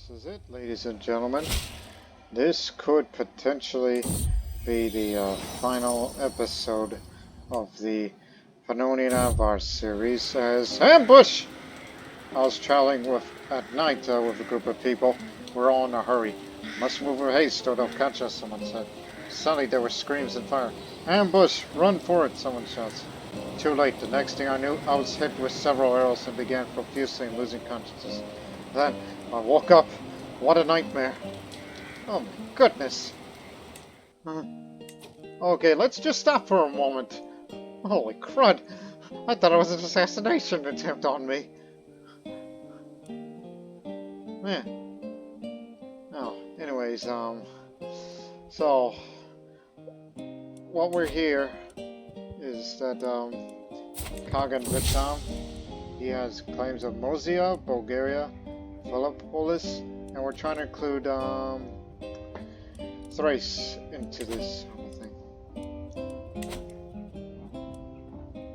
This is it, ladies and gentlemen. This could potentially be the final episode of the Pannonian Avars series as ambush! I was traveling at night with a group of people. We're all in a hurry. Must move with haste or they'll catch us, someone said. Suddenly there were screams and fire. Ambush! Run for it, someone shouts. Too late. The next thing I knew, I was hit with several arrows and began profusely losing consciousness. Then I woke up. What a nightmare. Oh my goodness. Okay, let's just stop for a moment. Holy crud. I thought it was an assassination attempt on me. Oh, anyways, so what we're here is that, Khaganate, he has claims of Mosia, Bulgaria, Philippolis, and we're trying to include, Thrace into this whole thing.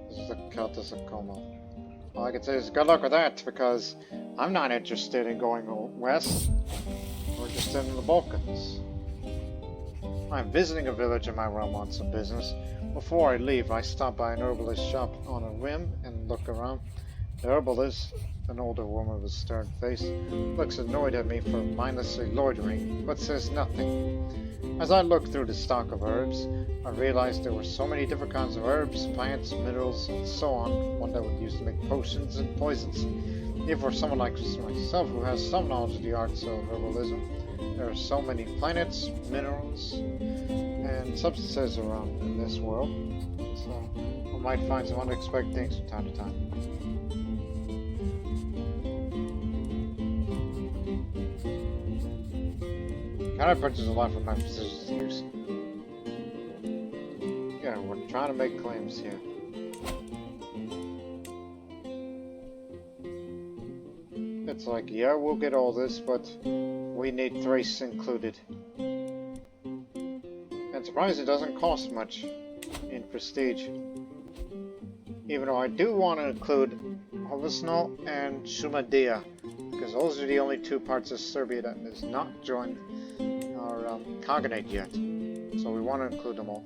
This is the Countess of Como. All I can say is good luck with that, because I'm not interested in going west. We're interested in the Balkans. I'm visiting a village in my realm on some business. Before I leave, I stop by an herbalist shop on a whim and look around. The herbalist, an older woman with a stern face, looks annoyed at me for mindlessly loitering, but says nothing. As I look through the stock of herbs, I realized there were so many different kinds of herbs, plants, minerals, and so on, one that would use to make potions and poisons. Even for someone like myself who has some knowledge of the arts of herbalism, there are so many planets, minerals, and substances around in this world, so we might find some unexpected things from time to time. Can I purchase a lot from my physician's use? Yeah, we're trying to make claims here. It's like, yeah, we'll get all this, but we need Thrace included. And surprised it doesn't cost much in prestige. Even though I do want to include Hovesno and Shumadia, because those are the only two parts of Serbia that has not joined our Khaganate yet. So we want to include them all.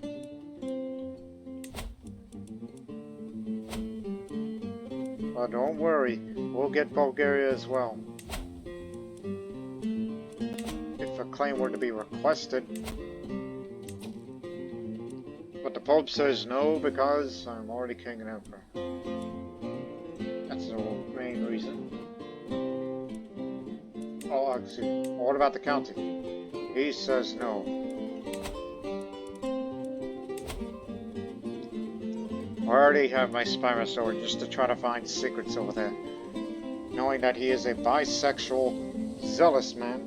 But don't worry, we'll get Bulgaria as well. If a claim were to be requested. But the Pope says no because I'm already king and emperor. That's the main reason. Oh, actually, what about the county? He says no. I already have my spy master just to try to find secrets over there. Knowing that he is a bisexual, zealous man.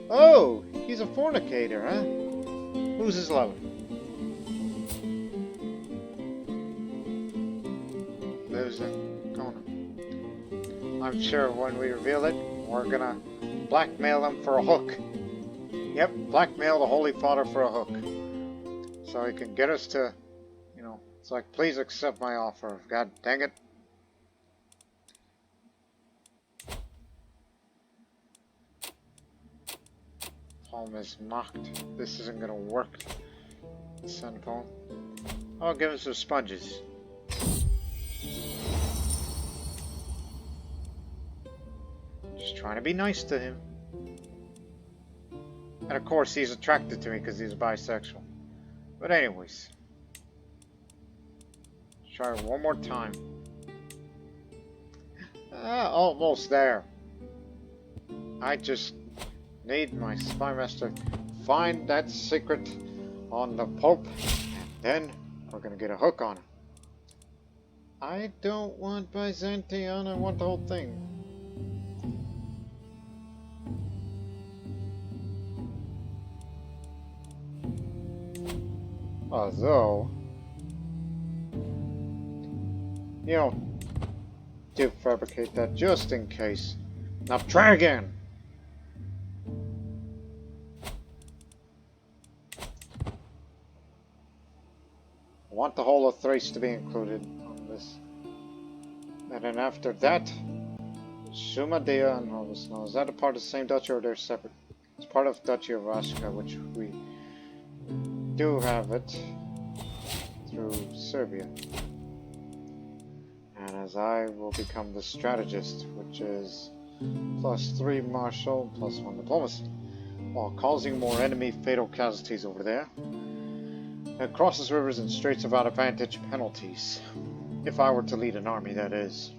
Oh, he's a fornicator, huh? Who's his lover? Lives in Kona. I'm sure when we reveal it, we're gonna blackmail him for a hook. Yep, blackmail the Holy Father for a hook. So he can get us to, you know, it's like, please accept my offer. God dang it. Poem is mocked. This isn't gonna work. Send poem. I'll give him some sponges. Just trying to be nice to him. And of course he's attracted to me because he's bisexual. But anyways. Try one more time. Almost there. I just need my spy master to find that secret on the Pope, and then we're gonna get a hook on him. I don't want Byzantine, I want the whole thing. Although, you know, do fabricate that just in case. Now try again! I want the whole of Thrace to be included on this. And then after that, Shumadea and Novosno. Is that a part of the same duchy or they're separate? It's part of Duchy of Rashka, which we do have it through Serbia. And as I will become the strategist, which is +3 martial, +1 diplomacy, while causing more enemy fatal casualties over there. It crosses rivers and straits without advantage penalties. If I were to lead an army, that is.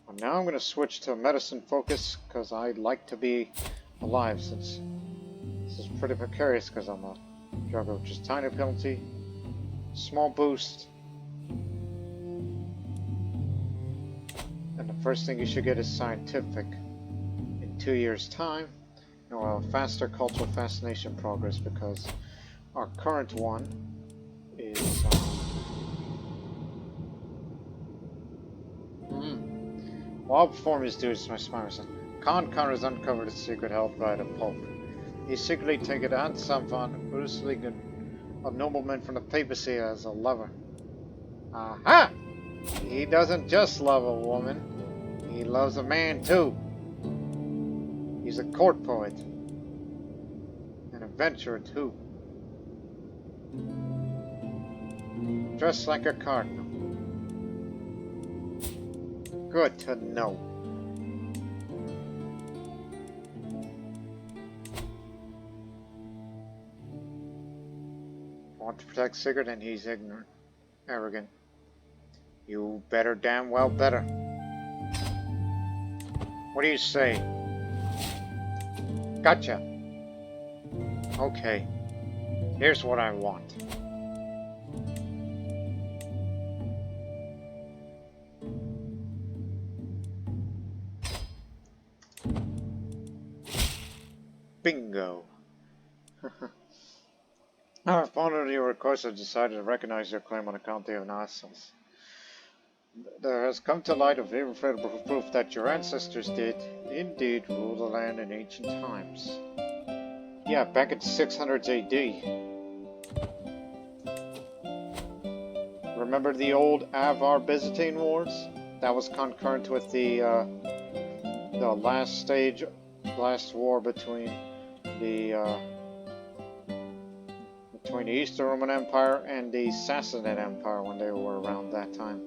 Well, now I'm going to switch to medicine focus, because I like to be alive, since this is pretty precarious, because I'm a juggler with just tiny penalty, small boost, and the first thing you should get is scientific. In 2 years' time, you'll have faster cultural fascination progress, because our current one is while performing his duties to my Smarson, Khan Conrad's uncovered a secret held by the Pope. He secretly taken Aunt Samvan, Urusligan, a nobleman from the papacy, as a lover. Aha! He doesn't just love a woman, he loves a man too. He's a court poet. An adventurer too. Dressed like a cardinal. Good to know. Want to protect Sigurd and he's ignorant. Arrogant. You better damn well better. What do you say? Gotcha. Okay. Here's what I want. Bingo. Our opponent of your request has decided to recognize your claim on account of Nassals. There has come to light of irrefutable proof that your ancestors did indeed rule the land in ancient times. Yeah, back in 600s AD. Remember the old Avar Byzantine wars? That was concurrent with the last war between the Eastern Roman Empire and the Sassanid Empire when they were around that time.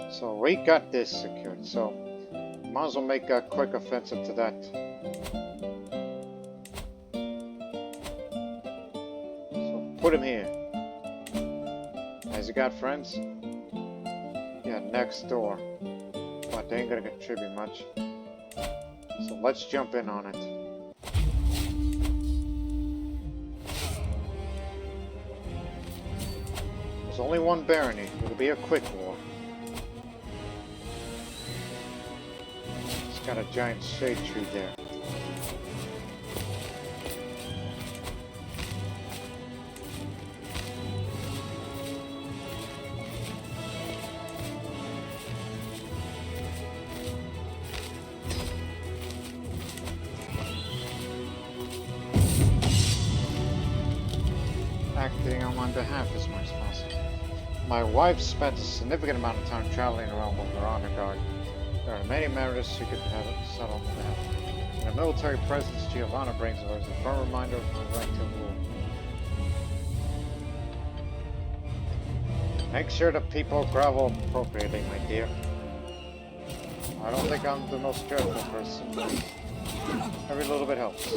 So we got this secured, so might as well make a quick offensive to that. So put him here. Has he got friends? Yeah, next door. But they ain't gonna contribute much. So let's jump in on it. There's only one barony. It'll be a quick war. It's got a giant shade tree there. Acting on my behalf as much as possible. My wife spent a significant amount of time traveling around with her honor guard. There are many matters she could have settled on behalf. And the military presence Giovanna brings her is a firm reminder of her right to rule. Make sure the people grovel appropriately, my dear. I don't think I'm the most careful person, but every little bit helps.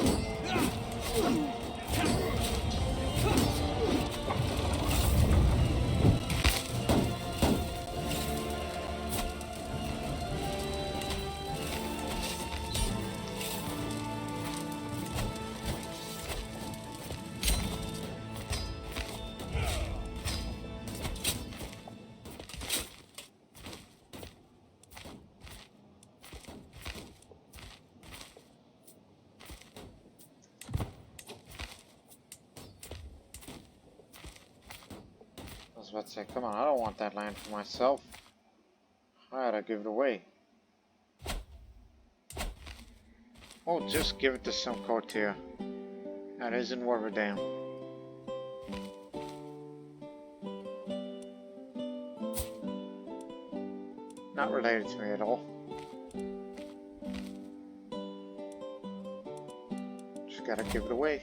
I was about to say, come on, I don't want that land for myself. I ought to give it away. Oh, just give it to some courtier. That isn't worth a damn. Not related to me at all. Just gotta give it away.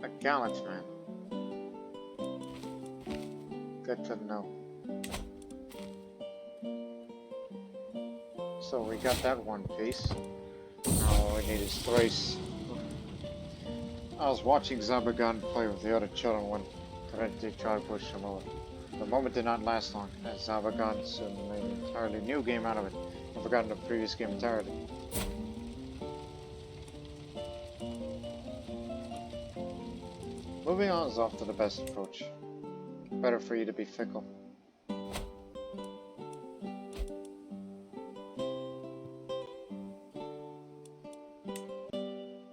A gallant man. Good to know. So we got that one piece. Now all we need is Thrace. I was watching Zabagan play with the other children when Thrace tried to push him over. The moment did not last long, as Zabagan soon made an entirely new game out of it, and forgotten the previous game entirely. Moving on is often the best approach. Better for you to be fickle.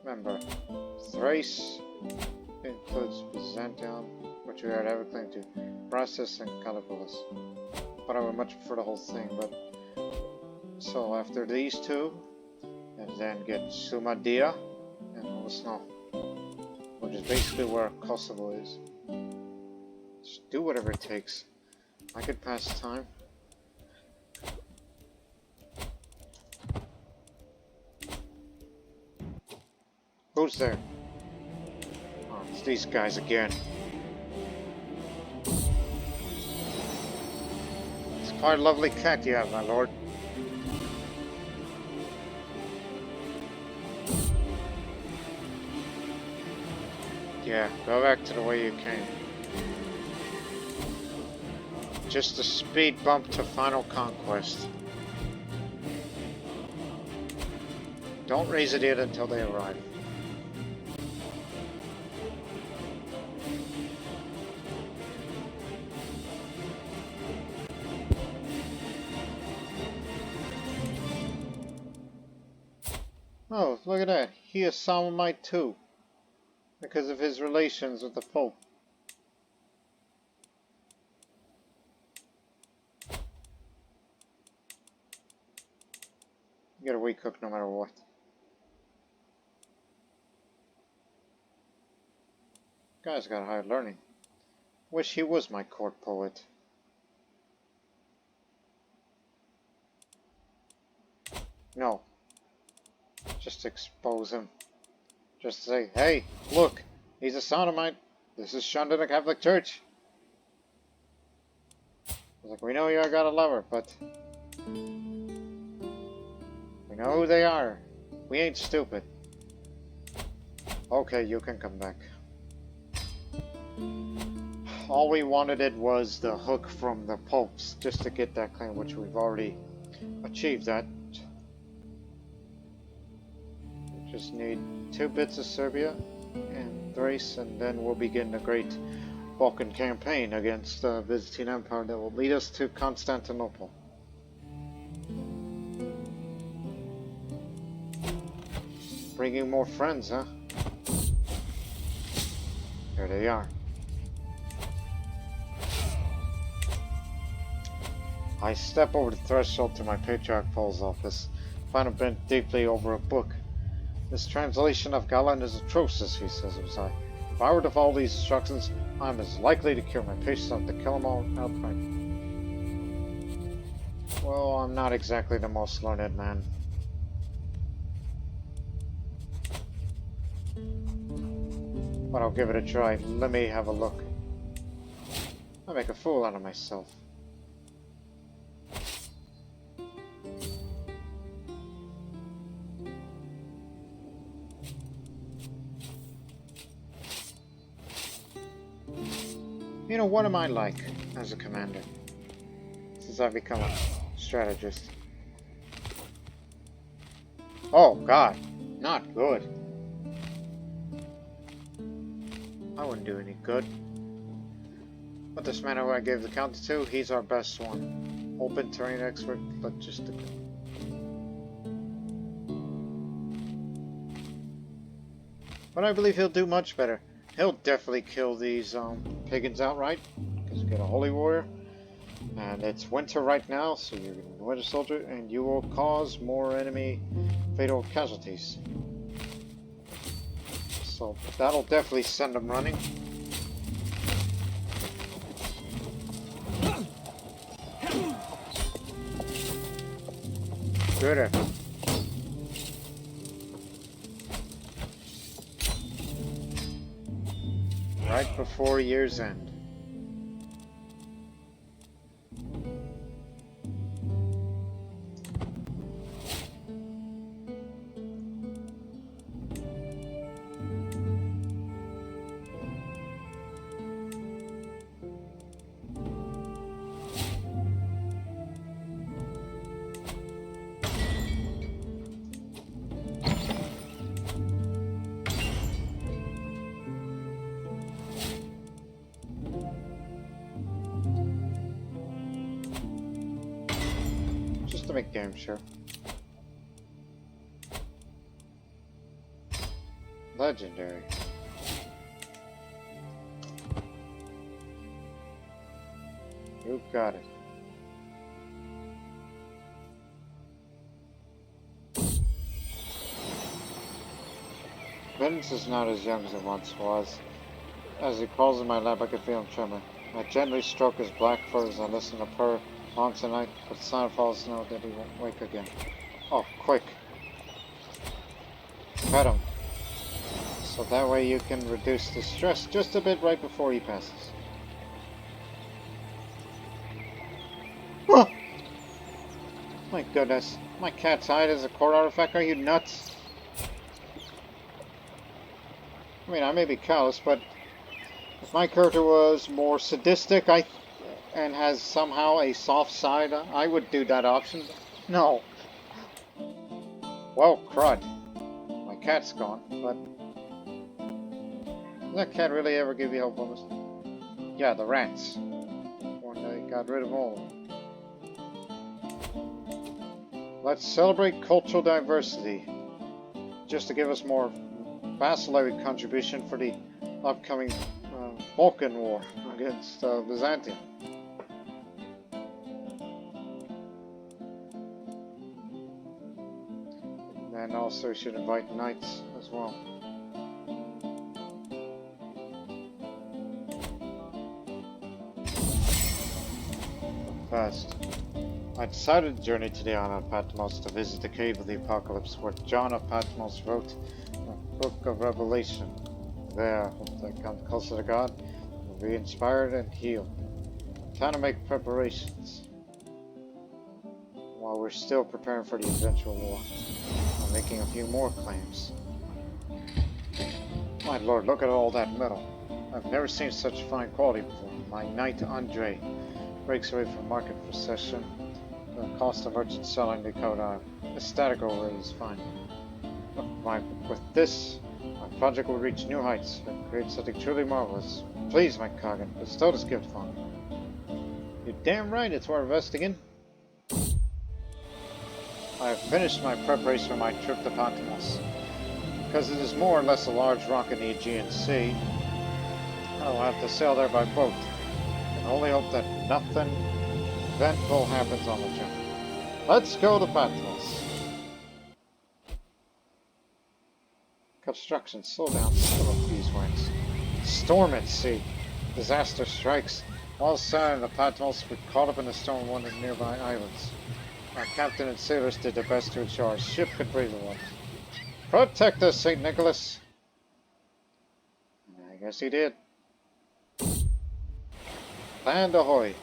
Remember, Thrace includes Byzantium, which we already have a claim to, Brassus and Calabulus. But I would much prefer the whole thing, but... So after these two, and then get Sumadia and all the snow, which is basically where Kosovo is. Just do whatever it takes. I could pass time. Who's there? Oh, it's these guys again. It's quite a lovely cat you have, my lord. Yeah, go back to the way you came. Just a speed bump to final conquest. Don't raise it yet until they arrive. Oh, look at that. He is Sodomite too, because of his relations with the Pope. You get a weak hook no matter what. Guy's got high learning. Wish he was my court poet. No. Just expose him. Just say, hey, look, he's a sodomite. This is shunned in the Catholic Church. I was like, we know you got a lover, but we know who they are. We ain't stupid. Okay, you can come back. All we wanted was the hook from the popes, just to get that claim, which we've already achieved that. We just need 2 bits of Serbia and Thrace, and then we'll begin the great Balkan campaign against the Byzantine Empire that will lead us to Constantinople. Bringing more friends, huh? There they are. I step over the threshold to my Patriarch Paul's office, find him bent deeply over a book. This translation of Galan is atrocious, he says as I. If I were to follow these instructions, I'm as likely to cure my patients as to kill them all outright. Well, I'm not exactly the most learned man. But I'll give it a try. Let me have a look. I make a fool out of myself. You know, what am I like as a commander? Since I've become a strategist. Oh, God. Not good. I wouldn't do any good. But this man who I gave the counter to, he's our best one. Open terrain expert, logistical. But I believe he'll do much better. He'll definitely kill these pagans outright, because you get a holy warrior. And it's winter right now, so you're going to be a winter soldier, and you will cause more enemy fatal casualties. So that'll definitely send them running. Good effort. Right before year's end. Just to make damn sure. Legendary. You got it. Vince is not as young as it once was. As he crawls in my lap, I can feel him tremor. I gently stroke his black fur as I listen to purr on tonight, but the sound falls know that he won't wake again. Oh, quick. Pet him. So that way you can reduce the stress just a bit right before he passes. Oh! My goodness. My cat's hide is a core artifact? Are you nuts? I mean, I may be callous, but if my character was more sadistic and has somehow a soft side, I would do that option. No. Well, crud. My cat's gone, but... Did that cat really ever give you help on this? Yeah, the rats. When they got rid of all of them. Let's celebrate cultural diversity. Just to give us more bacillary contribution for the upcoming Balkan War against Byzantium. And also should invite knights as well. First, I decided to journey today on Patmos to visit the Cave of the Apocalypse, where John of Patmos wrote the Book of Revelation. There, hope I come closer to God, will be inspired and healed. Time to make preparations while we're still preparing for the eventual war. I'm making a few more claims. My lord, look at all that metal. I've never seen such fine quality before. My knight Andre breaks away from market procession. The cost of merchant selling the code the static overrate is fine. With this, my project will reach new heights and create something truly marvelous. Please, my Khagan, bestow this gift on me. You're damn right, it's worth investing in. I have finished my preparation for my trip to Patmos. Because it is more or less a large rock in the Aegean Sea, I will have to sail there by boat. And only hope that nothing eventful happens on the journey. Let's go to Patmos. Construction, slow down, slow up these wings. Storm at sea. Disaster strikes. All sailing to Patmos were caught up in the storm on one of the nearby islands. Our captain and sailors did their best to ensure our ship could brave the waters. Protect us, St. Nicholas! I guess he did. Land ahoy!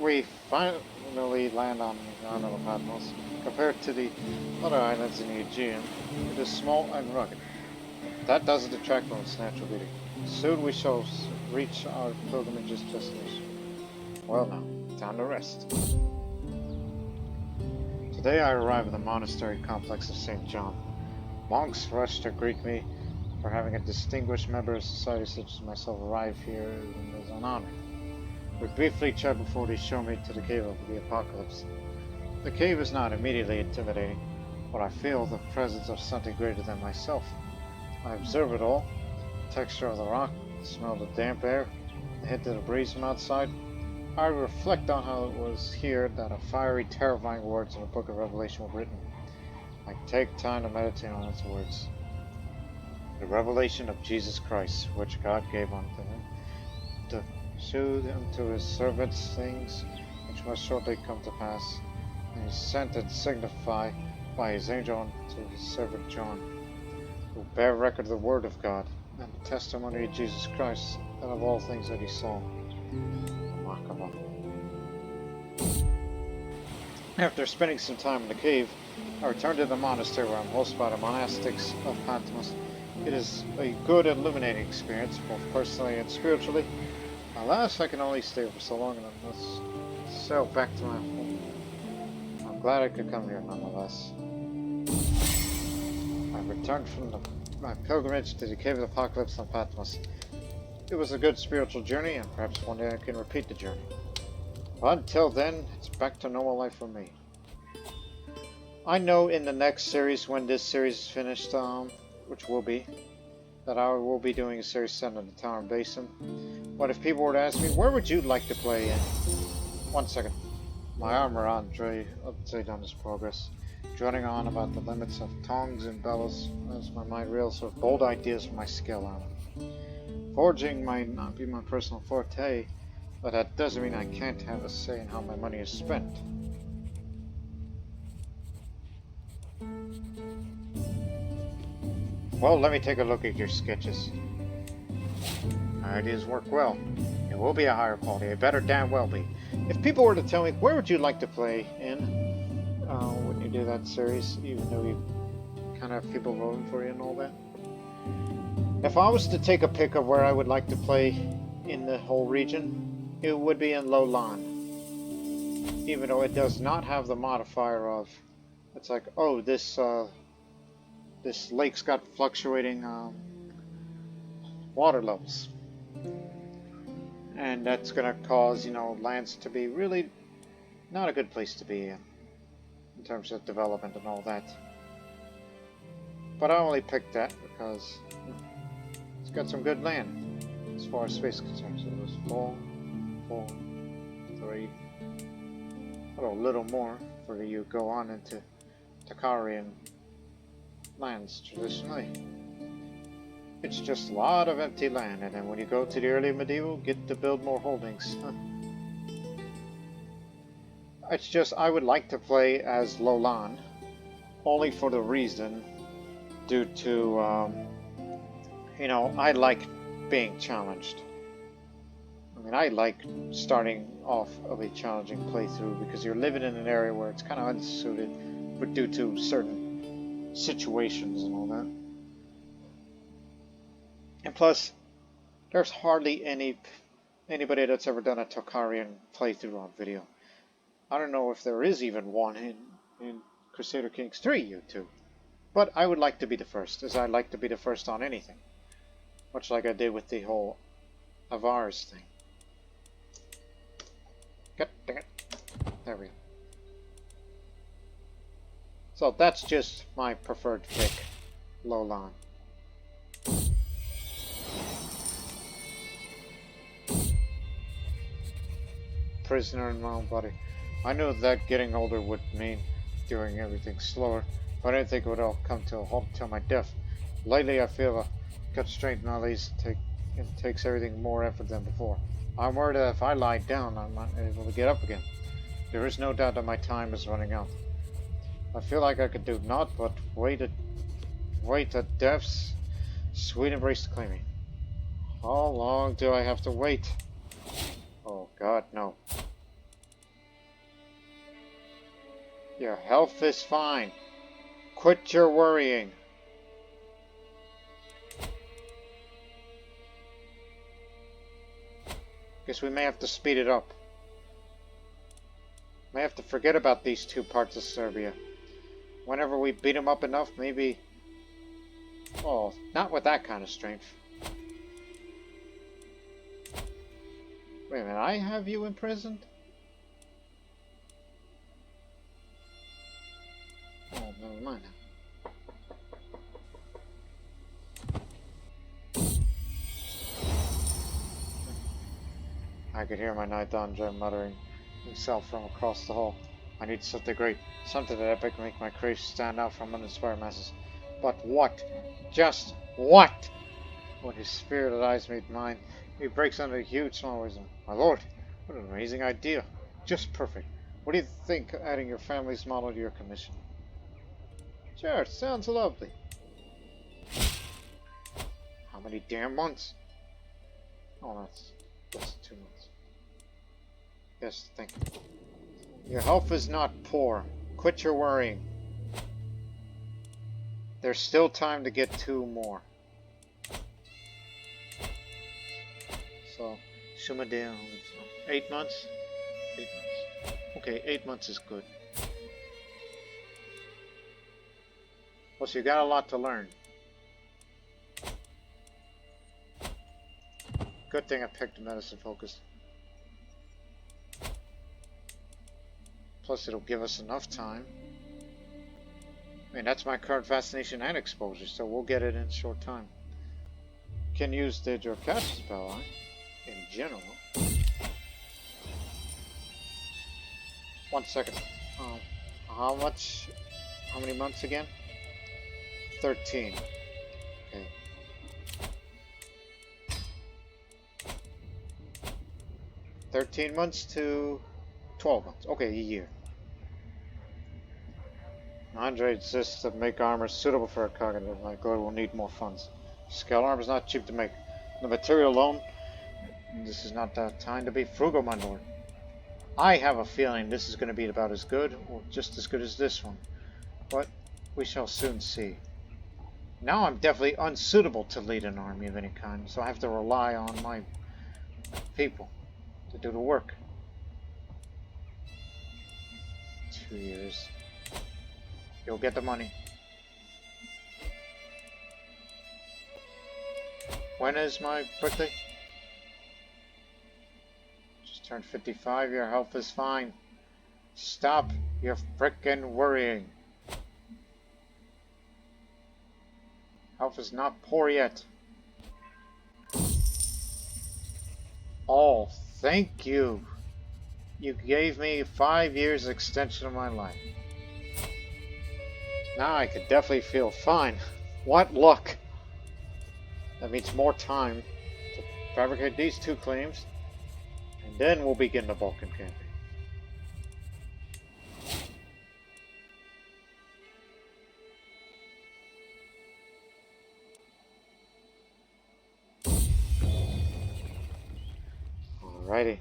We finally land on the island of Patmos. Compared to the other islands in the Aegean, it is small and rugged. That doesn't detract from its natural beauty. Soon we shall reach our pilgrimage's destination. Well now, time to rest. Today I arrive at the monastery complex of St. John. Monks rush to greet me for having a distinguished member of society such as myself arrive here as an honor. We briefly chat before they show me to the Cave of the Apocalypse. The cave is not immediately intimidating, but I feel the presence of something greater than myself. I observe it all, the texture of the rock, the smell of the damp air, the hint of the breeze from outside. I reflect on how it was here that a fiery, terrifying words in the Book of Revelation were written. I take time to meditate on its words. The revelation of Jesus Christ, which God gave unto him, to shew unto his servants things which must shortly come to pass. And he sent and signified by his angel to his servant John, who bear record of the word of God, and the testimony of Jesus Christ, and of all things that he saw. Remarkable. After spending some time in the cave, I returned to the monastery where I'm hosted by the monastics of Patmos. It is a good and illuminating experience, both personally and spiritually. Alas, I can only stay for so long, and I must sail back to my home. I'm glad I could come here nonetheless. I returned from my pilgrimage to the Cave of the Apocalypse on Patmos. It was a good spiritual journey, and perhaps one day I can repeat the journey. But until then, it's back to normal life for me. I know in the next series, when this series is finished, which will be, that I will be doing a series set in the Tower Basin. But if people were to ask me, where would you like to play in? 1 second. My armor Andre update on his progress. Droning on about the limits of tongs and bellows as my mind reels with bold ideas for my skill armor. Forging might not be my personal forte, but that doesn't mean I can't have a say in how my money is spent. Well, let me take a look at your sketches. My ideas work well. It will be a higher quality. It better damn well be. If people were to tell me, where would you like to play in when you do that series, even though you kind of have people voting for you and all that? If I was to take a pick of where I would like to play in the whole region, it would be in Lolan. Even though it does not have the modifier of, it's like, oh, this lake's got fluctuating water levels. And that's going to cause, lands to be really not a good place to be in terms of development and all that. But I only picked that because it's got some good land as far as space is concerned. So it was 4, 3, a little more for you go on into Takarian lands traditionally. It's just a lot of empty land, and then when you go to the early medieval, get to build more holdings. It's just, I would like to play as Lolan, only for the reason, due to, I like being challenged. I mean, I like starting off of a challenging playthrough, because you're living in an area where it's kind of unsuited, but due to certain situations and all that. And plus, there's hardly anybody that's ever done a Tokarian playthrough on video. I don't know if there is even one in Crusader Kings 3 YouTube. But I would like to be the first, as I like to be the first on anything. Much like I did with the whole Avars thing. Dang it. There we go. So that's just my preferred pick, Lolan. Prisoner in my own body. I knew that getting older would mean doing everything slower, but I didn't think it would all come to a halt until my death. Lately I feel a gut strength nowadays takes everything more effort than before. I'm worried that if I lie down, I'm not able to get up again. There is no doubt that my time is running out. I feel like I could do naught but wait at death's sweet embrace to claim me. How long do I have to wait? Oh God, no. Your health is fine. Quit your worrying. Guess we may have to speed it up. May have to forget about these two parts of Serbia. Whenever we beat them up enough, maybe... Oh, not with that kind of strength. Wait a minute, I have you imprisoned? Oh, never mind. I could hear my Knight Andre muttering himself from across the hall. I need something great, something that epic make my creation stand out from uninspired masses. But what? Just what? When his spirited eyes meet mine, he breaks under a huge smile of wisdom. My lord, what an amazing idea. Just perfect. What do you think of adding your family's model to your commission? Sure, sounds lovely. How many damn months? Oh, that's 2 months. Yes, thank you. Your health is not poor. Quit your worrying. There's still time to get 2 more. So, Shumadale, 8 months? 8 months. Okay, 8 months is good. Plus, you got a lot to learn. Good thing I picked a medicine focus. Plus, it'll give us enough time. I mean, that's my current fascination and exposure, so we'll get it in a short time. Can use the catch spell, huh? In general. 1 second. How many months again? 13. Okay. 13 months to 12 months. Okay, a year. Andre insists to make armor suitable for a Khaganate. My god will need more funds. Scale armor is not cheap to make. The material alone, this is not the time to be frugal, my lord. I have a feeling this is going to be about as good, or just as good as this one. But we shall soon see. Now I'm definitely unsuitable to lead an army of any kind, so I have to rely on my people to do the work. 2 years. You'll get the money. When is my birthday? Just turned 55. Your health is fine. Stop your frickin' worrying. Health is not poor yet. Oh, thank you. You gave me 5 years extension of my life. Now I could definitely feel fine. What luck! That means more time to fabricate these 2 claims, and then we'll begin the Balkan campaign. Alrighty.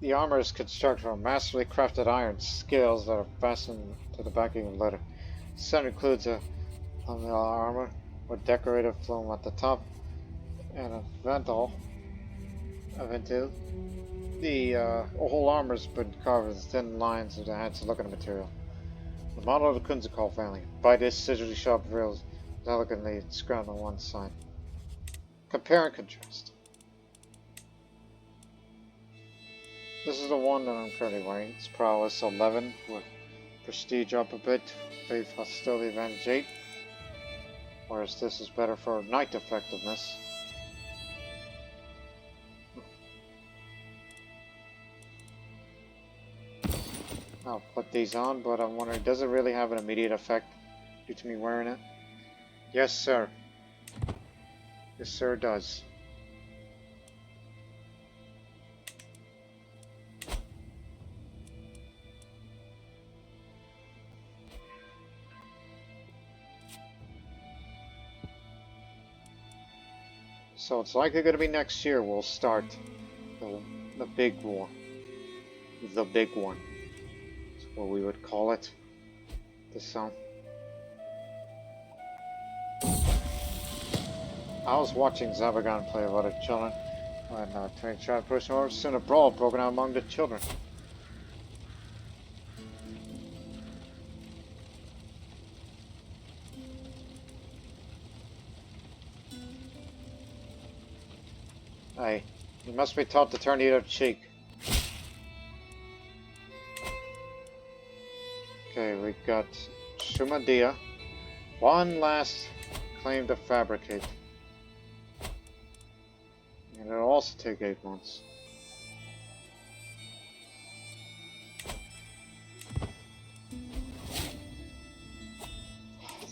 The armor is constructed from masterfully crafted iron scales that are fastened to the backing of leather. The center includes a armor with decorative plume at the top and a ventile. The whole armor has been carved with thin lines of the handsome looking material. The model of the Kunzakov family. By this sigilly sharp rails, elegantly inscribed on one side. Compare and contrast. This is the one that I'm currently wearing. It's prowess 11 with prestige up a bit, faith hostility advantage 8. Whereas this is better for knight effectiveness. I'll put these on, but I'm wondering, does it really have an immediate effect due to me wearing it? Yes, sir. Yes, sir, it does. So it's likely going to be next year we'll start the big war. The big one. That's what we would call it. This song. I was watching Zabagan play with other children when Tony tried to push over. Soon a brawl broke out among the children. Hey, you must be taught to turn the other cheek. Okay, we got Shumadia. One last claim to fabricate. And it'll also take 8 months.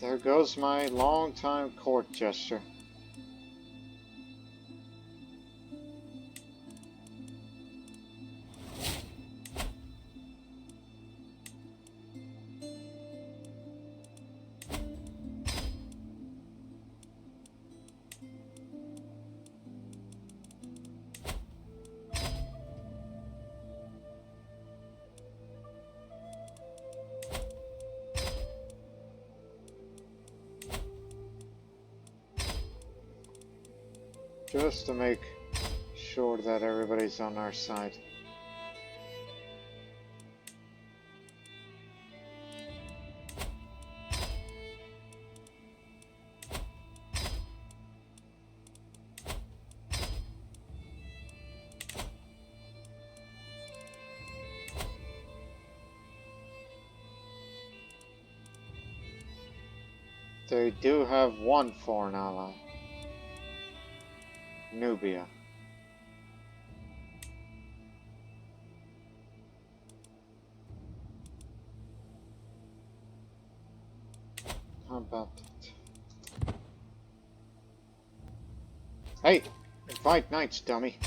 There goes my long-time court gesture. Just to make sure that everybody's on our side. They do have one foreign ally. Nubia. How about that? Hey! Invite knights, dummy.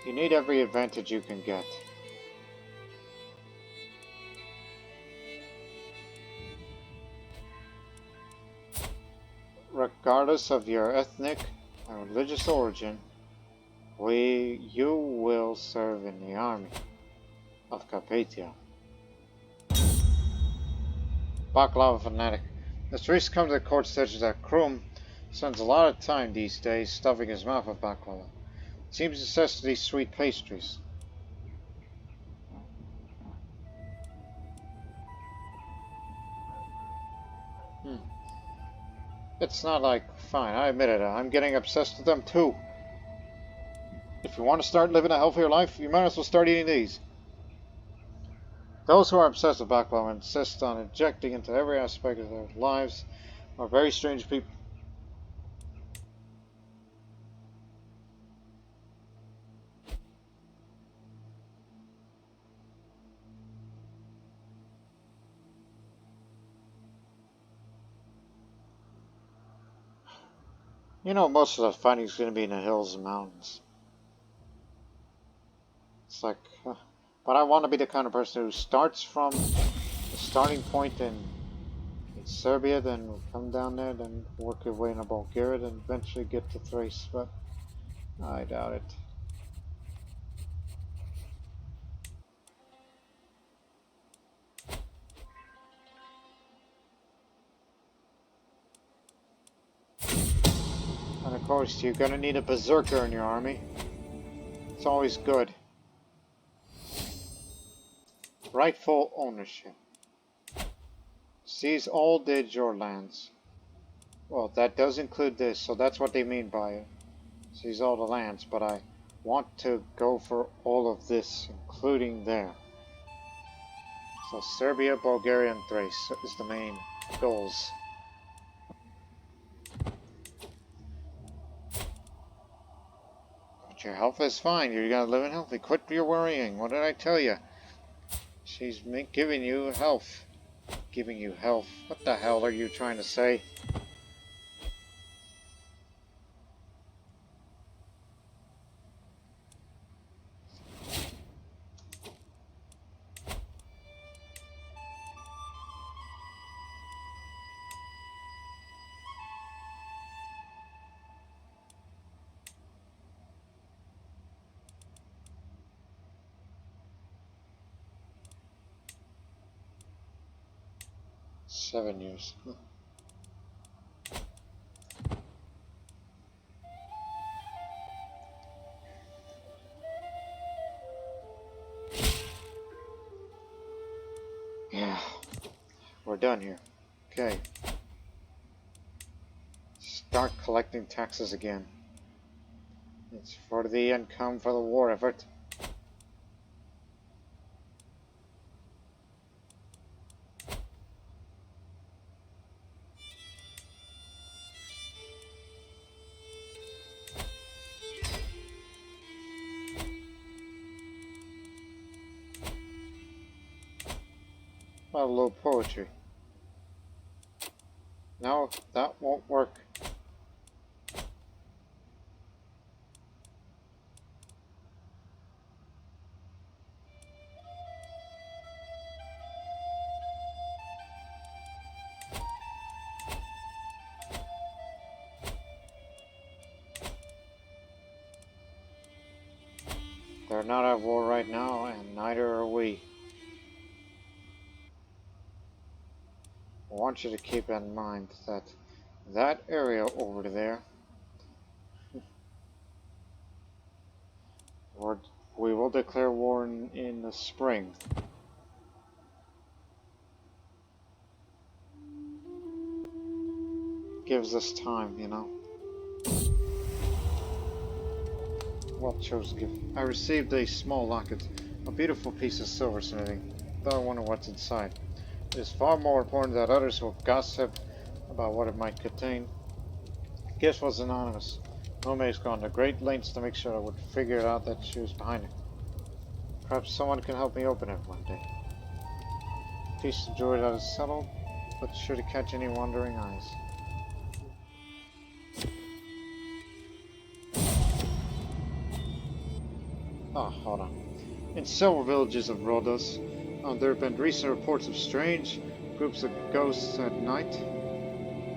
You need every advantage you can get. Regardless of your ethnic and religious origin, you will serve in the army of Carpathia. Baklava fanatic. As Thrace comes to the court stages that Krum spends a lot of time these days stuffing his mouth with baklava. Seems obsessed with these sweet pastries. It's not like, fine, I admit it, I'm getting obsessed with them too. If you want to start living a healthier life, you might as well start eating these. Those who are obsessed with baklava and insist on injecting into every aspect of their lives are very strange people. You know, most of the fighting is going to be in the hills and mountains. It's like, but I want to be the kind of person who starts from the starting point in Serbia, then we'll come down there, then work your way into Bulgaria, then eventually get to Thrace, but I doubt it. And of course, you're going to need a berserker in your army. It's always good. Rightful ownership. Seize all digital lands. Well, that does include this, so that's what they mean by it. Seize all the lands, but I want to go for all of this, including there. So Serbia, Bulgaria, and Thrace is the main goals. But your health is fine. You're gonna live in healthy. Quit your worrying. What did I tell you? She's giving you health. Giving you health. What the hell are you trying to say? Seven years. Yeah, we're done here. Okay. Start collecting taxes again. It's for the income for the war effort. A little poetry. No, that won't work. They're not at war right now, and neither are we. I want you to keep in mind that that area over there. Or we will declare war in the spring. Gives us time, you know. Well chosen gift. I received a small locket, a beautiful piece of silversmithing, though I wonder what's inside. It is far more important that others will gossip about what it might contain. The gift was anonymous. Nome has gone to great lengths to make sure I would figure out that she was behind it. Perhaps someone can help me open it one day. Piece of jewelry that is settled, but sure to catch any wandering eyes. Oh, hold on. In several villages of Rhodos, there have been recent reports of strange groups of ghosts at night,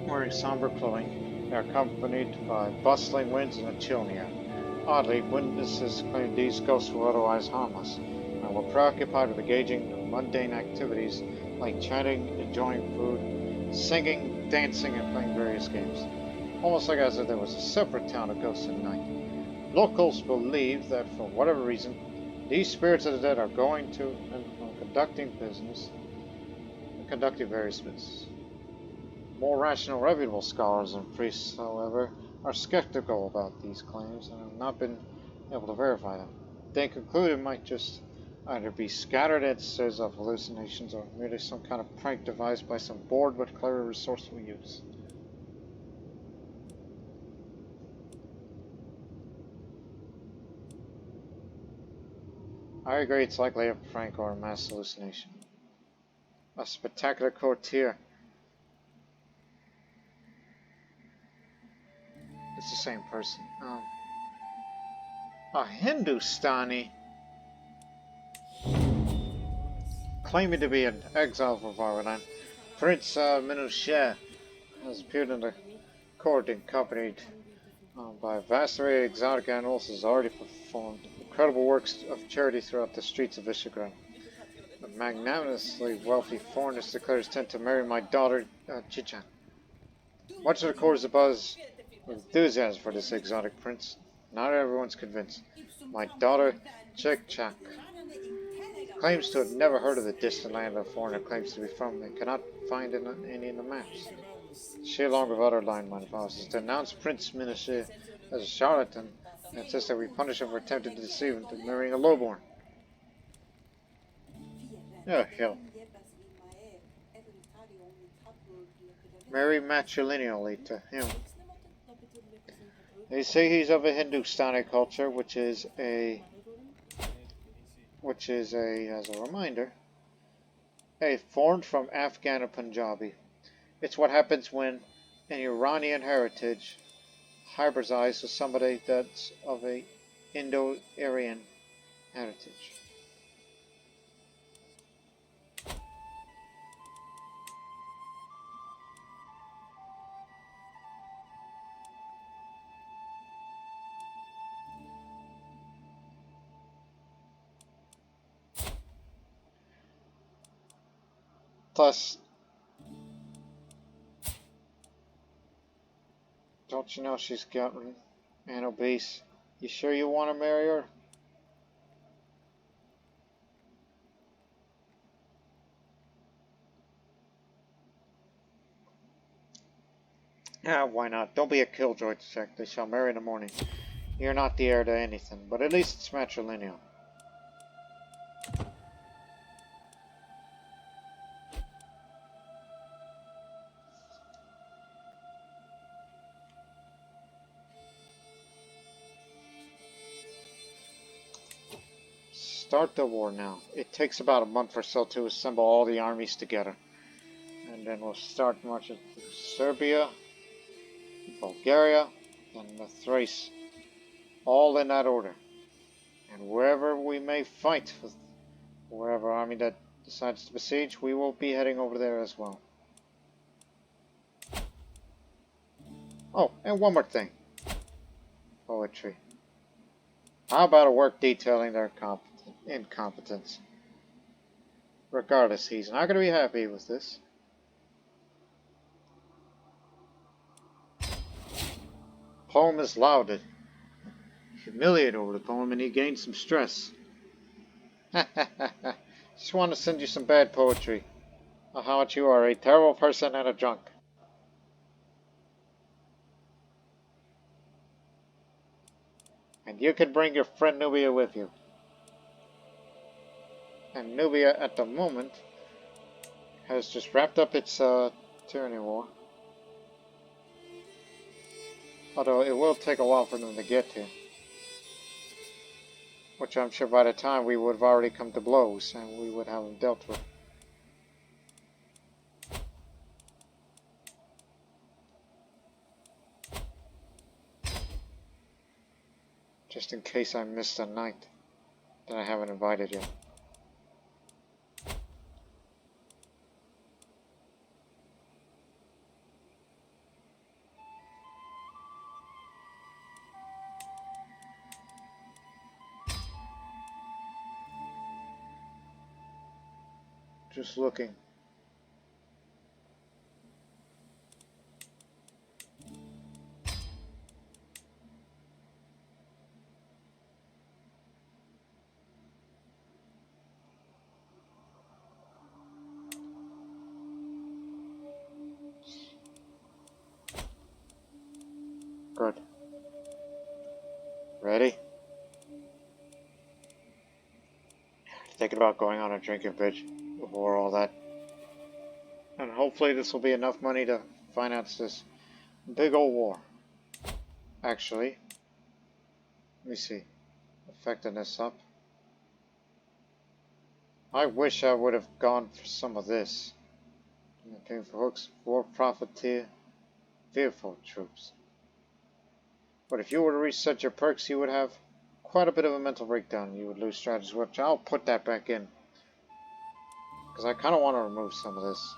wearing somber clothing. They are accompanied by bustling winds and a chill near. Oddly, witnesses claim these ghosts were otherwise harmless, and were preoccupied with engaging in mundane activities like chatting, enjoying food, singing, dancing, and playing various games. Almost like as if there was a separate town of ghosts at night. Locals believe that for whatever reason, these spirits of the dead are going to and conducting various business. More rational, reputable scholars and priests, however, are skeptical about these claims and have not been able to verify them. They conclude it might just either be scattered instances of hallucinations or merely some kind of prank devised by some bored but clever resourceful youths. I agree it's likely a prank or a mass hallucination. A spectacular courtier. It's the same person. A Hindustani claiming to be an exile from Varvadan. Prince Minushe has appeared in the court accompanied by a vast array of exotic animals, has already performed incredible works of charity throughout the streets of Visegrad. A magnanimously wealthy foreigners declares intent to marry my daughter, Chichan. Much of the court is abuzz with enthusiasm for this exotic prince. Not everyone's convinced. My daughter, Chikchak, claims to have never heard of the distant land the foreigner claims to be from and cannot find any in the maps. She, along with other line-minded followers, denounced Prince Minashe as a charlatan and insists that we punish him for attempting to deceive him into marrying a lowborn. Oh, hell. Marry matrilineally to him. They say he's of a Hindustani culture, which is a, as a reminder, formed from Afghan or Punjabi. It's what happens when an Iranian heritage hybridizes with somebody that's of a Indo-Aryan heritage. Plus, don't you know she's gotten and obese? You sure you want to marry her? Ah, why not? Don't be a killjoy, Jack. They shall marry in the morning. You're not the heir to anything, but at least it's matrilineal. Start the war now. It takes about a month or so to assemble all the armies together. And then we'll start marching through Serbia, Bulgaria, and the Thrace. All in that order. And wherever we may fight, with wherever army that decides to besiege, we will be heading over there as well. Oh, and one more thing. Poetry. How about a work detailing their incompetence? Regardless, he's not going to be happy with this. poem is lauded, humiliated over the poem, and he gained some stress. Just want to send you some bad poetry. How much you are a terrible person and a drunk. And you can bring your friend Nubia with you. And Nubia, at the moment, has just wrapped up its tyranny war. Although it will take a while for them to get here. Which I'm sure by the time we would have already come to blows and we would have them dealt with. Just in case I missed a knight that I haven't invited yet. Just looking. Good. Ready? Thinking about going on a drinking binge before all that. And hopefully this will be enough money to finance this big old war. Actually, let me see. Effectiveness up. I wish I would have gone for some of this. Paying for hooks, war profiteer, fearful troops. But if you were to reset your perks, you would have quite a bit of a mental breakdown. You would lose strategy, which I'll put that back in. Because I kind of want to remove some of this.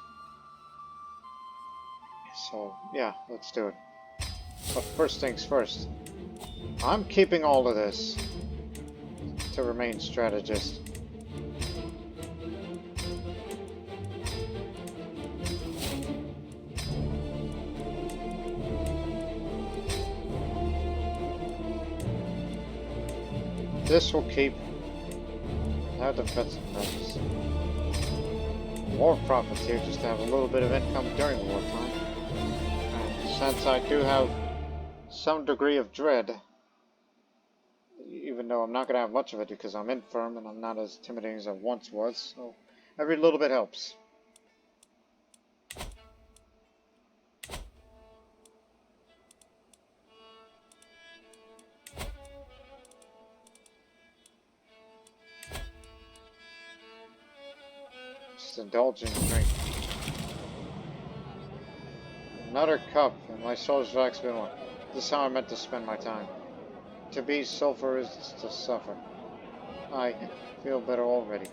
So, yeah, let's do it. But first things first. I'm keeping all of this to remain strategist. This will keep our defensive purpose. War profiteer just to have a little bit of income during wartime. And since I do have some degree of dread, even though I'm not going to have much of it because I'm infirm and I'm not as intimidating as I once was, so every little bit helps. Just indulge in the drink. Another cup, and my soul's relaxed a bit more. This is how I meant to spend my time. To be sulfur is to suffer. I feel better already.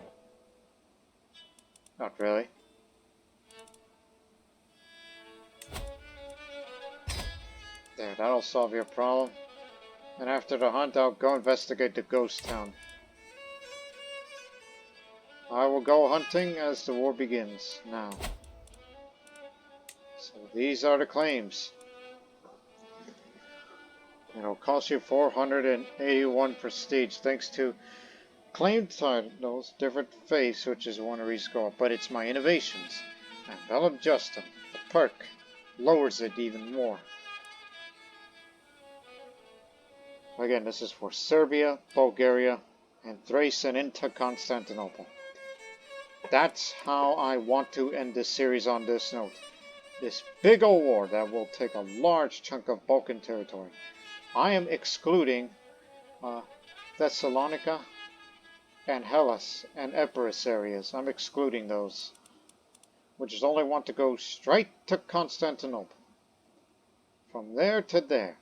Not really. There, that'll solve your problem. And after the hunt, I'll go investigate the ghost town. I will go hunting as the war begins now. So these are the claims. It'll cost you 481 prestige thanks to claimed titles, different face, which is one reason score, but it's my innovations. And Bellum Justum, the perk, lowers it even more. Again, this is for Serbia, Bulgaria, and Thrace and into Constantinople. That's how I want to end this series on this note. This big old war that will take a large chunk of Balkan territory. I am excluding Thessalonica and Hellas and Epirus areas. I'm excluding those. Which is only want to go straight to Constantinople. From there to there.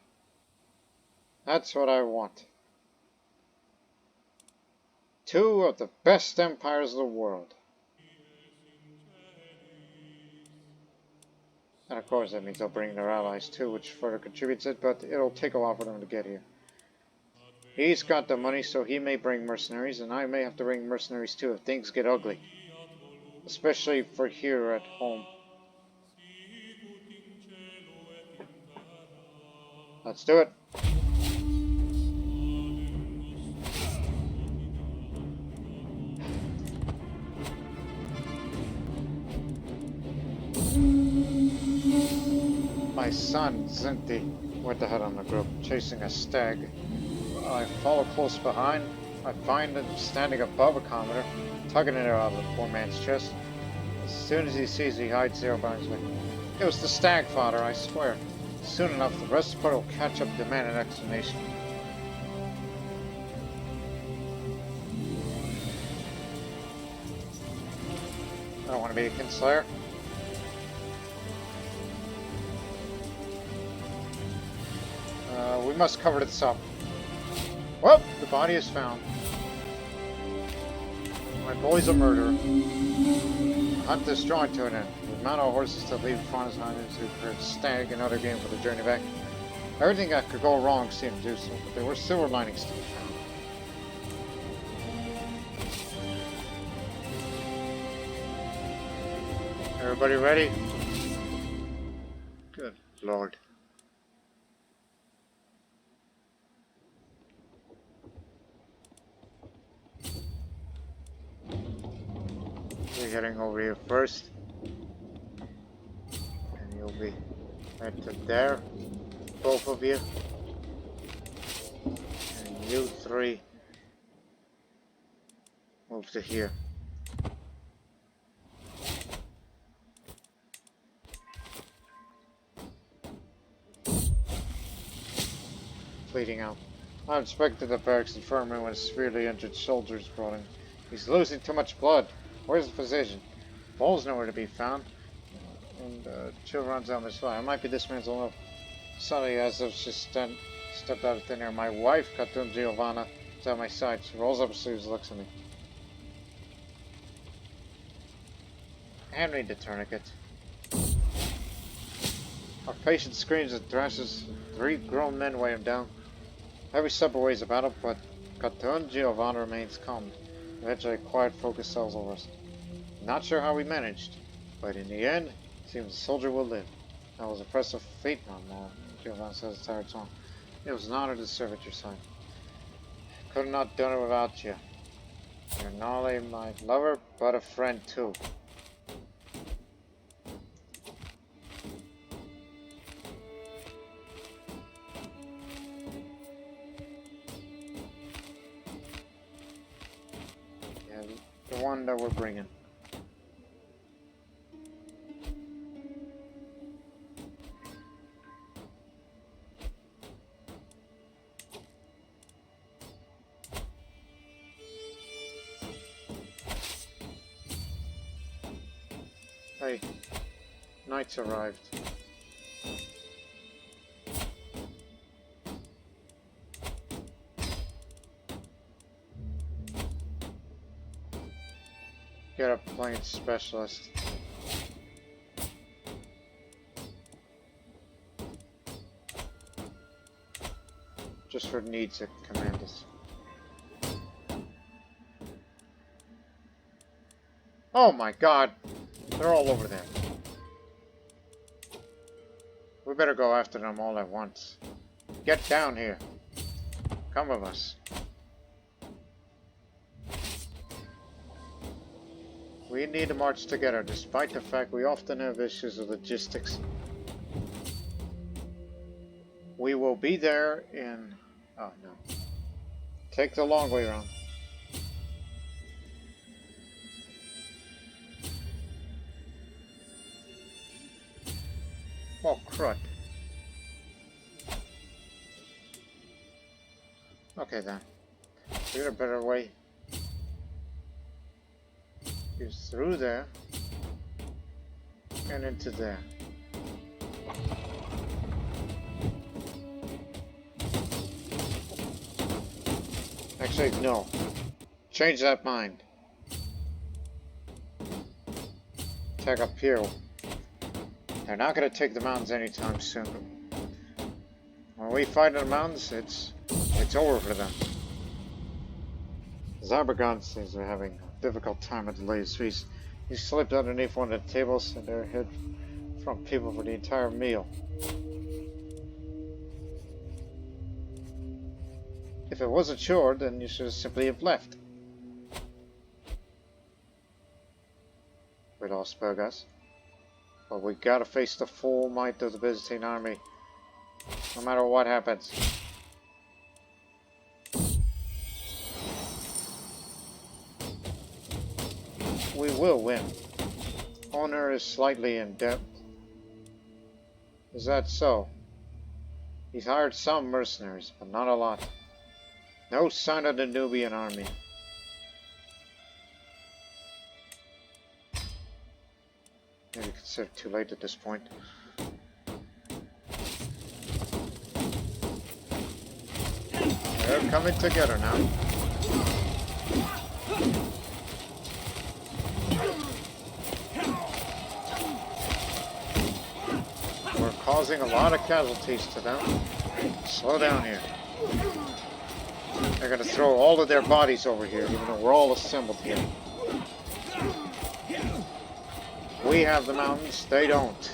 That's what I want. Two of the best empires of the world. And of course that means they'll bring their allies too, which further contributes it, but it'll take a while for them to get here. He's got the money, so he may bring mercenaries, and I may have to bring mercenaries too if things get ugly. Especially for here at home. Let's do it. My son, Zinti, went ahead on the group, chasing a stag. I follow close behind. I find him standing above a commoner, tugging it out of the poor man's chest. As soon as he sees he hides there behind his way. It was the stag fodder, I swear. Soon enough, the rest of the party will catch up and demand an explanation. I don't want to be a kinslayer. We must cover this up. Well, the body is found. My boy's a murderer. Hunt is drawing to an end. We mount our horses to leave Faunus Islands to prepare stag and other game for the journey back. Everything that could go wrong seemed to do so, but there were silver linings to be found. Everybody ready? Good Lord. We're heading over here first. And you'll be right to there. Both of you. And you three move to here. Bleeding out. I inspected the barracks infirmary when a severely injured soldier is brought in. He's losing too much blood. Where's the physician? Bowl's nowhere to be found. And chill runs down this way. I might be this man's alone. Suddenly, as if she stepped out of thin air, my wife, Katun Giovanna, is at my side. She rolls up her sleeves and looks at me. Hand me the tourniquet. Our patient screams and thrashes. 3 grown men weigh him down. Every step weighs about him, but Katun Giovanna remains calm. Eventually, a quiet focus settles over us. Not sure how we managed, but in the end, it seems the soldier will live. That was impressive feat, Mama, Giovanna says a tired song. It was an honor to serve at your side. Could have not done it without you. You're not only my lover, but a friend too. Yeah, the one that we're bringing. Hey, knight's arrived. Get a plane specialist. Just for needs to command us. Oh my god! They're all over there. We better go after them all at once. Get down here. Come with us. We need to march together, despite the fact we often have issues with logistics. We will be there in... Oh, no. Take the long way around. Oh, crud. Okay, then. We got a better way. Here's through there. And into there. Actually, no. Change that mind. Attack up here. They're not going to take the mountains anytime soon. When we fight in the mountains, it's over for them. Zabergan seems to be having a difficult time at the latest feast. He slipped underneath one of the tables and there hid from people for the entire meal. If it wasn't sure, then you should simply have left. We lost Burgas. But we gotta face the full might of the Byzantine army. No matter what happens. We will win. Honor is slightly in debt. Is that so? He's hired some mercenaries, but not a lot. No sign of the Nubian army. Maybe consider it too late at this point. They're coming together now. We're causing a lot of casualties to them. Slow down here. They're going to throw all of their bodies over here, even though we're all assembled here. We have the mountains, they don't.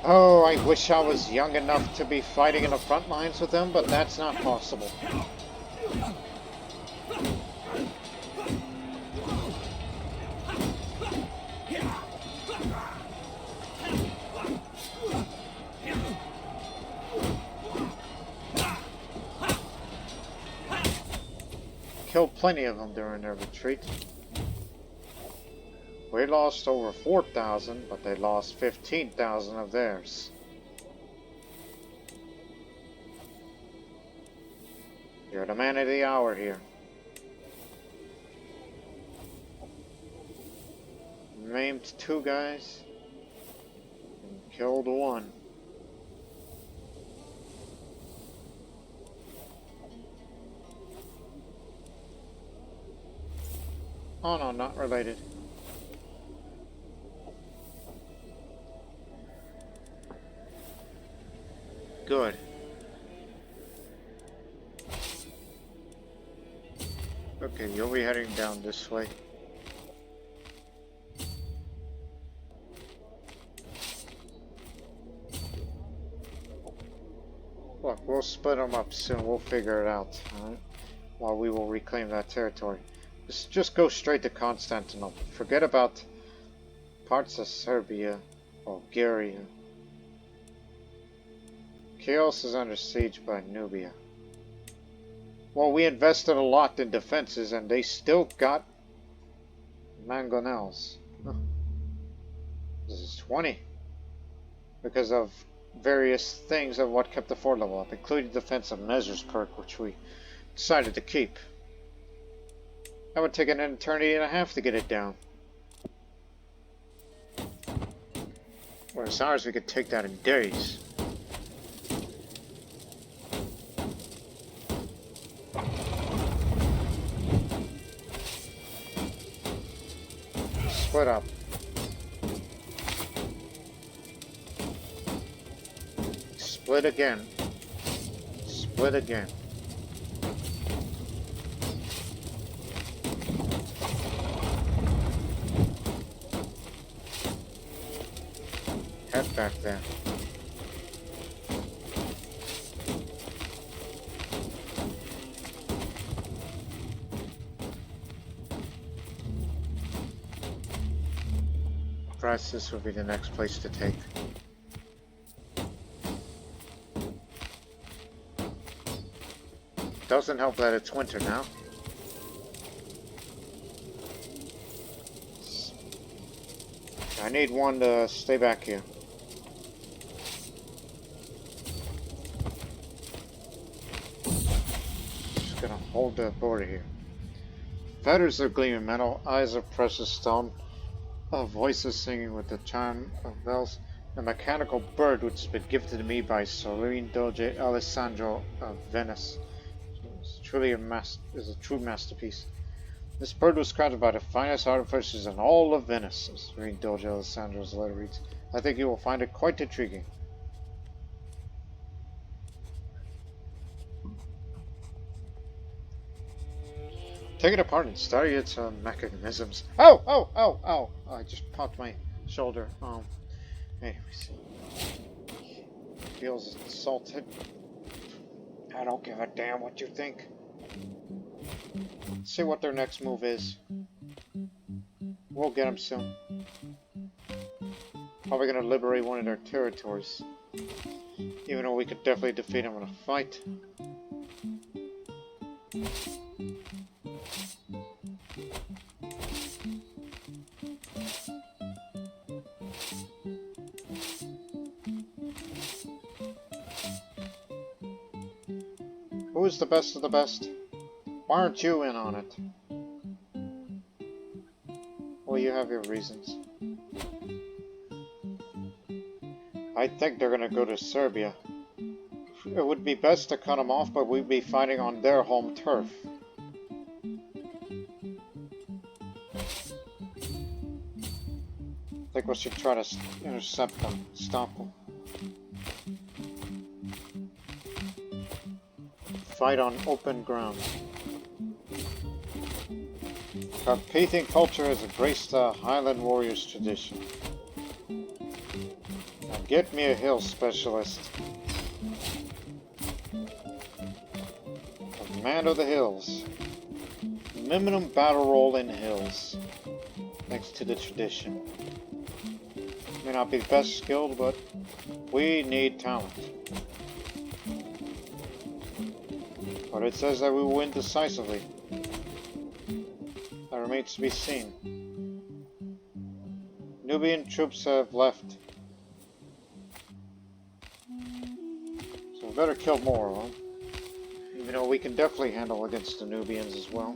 Oh, I wish I was young enough to be fighting in the front lines with them, but that's not possible. Killed plenty of them during their retreat. We lost over 4,000, but they lost 15,000 of theirs. You're the man of the hour here. Maimed 2 guys and killed 1. Oh no, not related. Good. Okay, you'll be heading down this way. Look, we'll split them up soon. We'll figure it out, alright? While we will reclaim that territory. Just go straight to Constantinople. Forget about parts of Serbia, Bulgaria. Chaos is under siege by Nubia. Well, we invested a lot in defenses and they still got mangonels. Huh. This is 20. Because of various things of what kept the fort level up, including the defense of Meserskirk, which we decided to keep. That would take an eternity and a half to get it down. Whereas ours, we could take that in days. Split up. Split again. Split again. Head back there. Perhaps this will be the next place to take. Doesn't help that it's winter now. I need one to stay back here. Just gonna hold the border here. Feathers of gleaming metal, eyes of precious stone, voices singing with the charm of bells, a mechanical bird which has been gifted to me by Serene Doge Alessandro of Venice. It's truly is a true masterpiece. This bird was crafted by the finest artificers in all of Venice, as Serene Doge Alessandro's letter reads. I think you will find it quite intriguing. Take it apart and study its mechanisms. Oh! I just popped my shoulder. Anyways, feels insulted. I don't give a damn what you think. Let's see what their next move is. We'll get them soon. Probably gonna liberate one of their territories. Even though we could definitely defeat them in a fight. Who is the best of the best? Why aren't you in on it? Well, you have your reasons. I think they're gonna go to Serbia. It would be best to cut them off, but we'd be fighting on their home turf. I think we should try to intercept them, stop them. Fight on open ground. Carpathian culture has embraced the Highland warriors tradition. Now get me a hill specialist. Command of the hills. Minimum battle roll in hills. Thanks to the tradition. May not be the best skilled, but we need talent. But it says that we will win decisively. That remains to be seen. Nubian troops have left. So we better kill more of them. Even though we can definitely handle against the Nubians as well.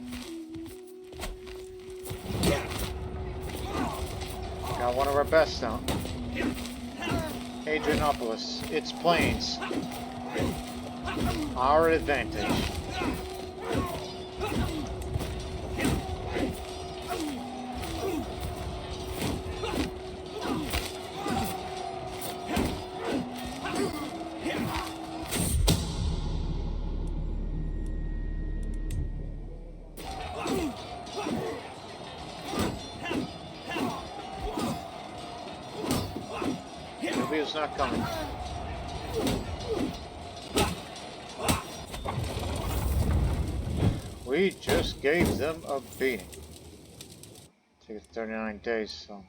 Got one of our best now. Adrianopolis, its plains. Our advantage. Nubia's not coming. We just gave them a beating. Take 39 days, so.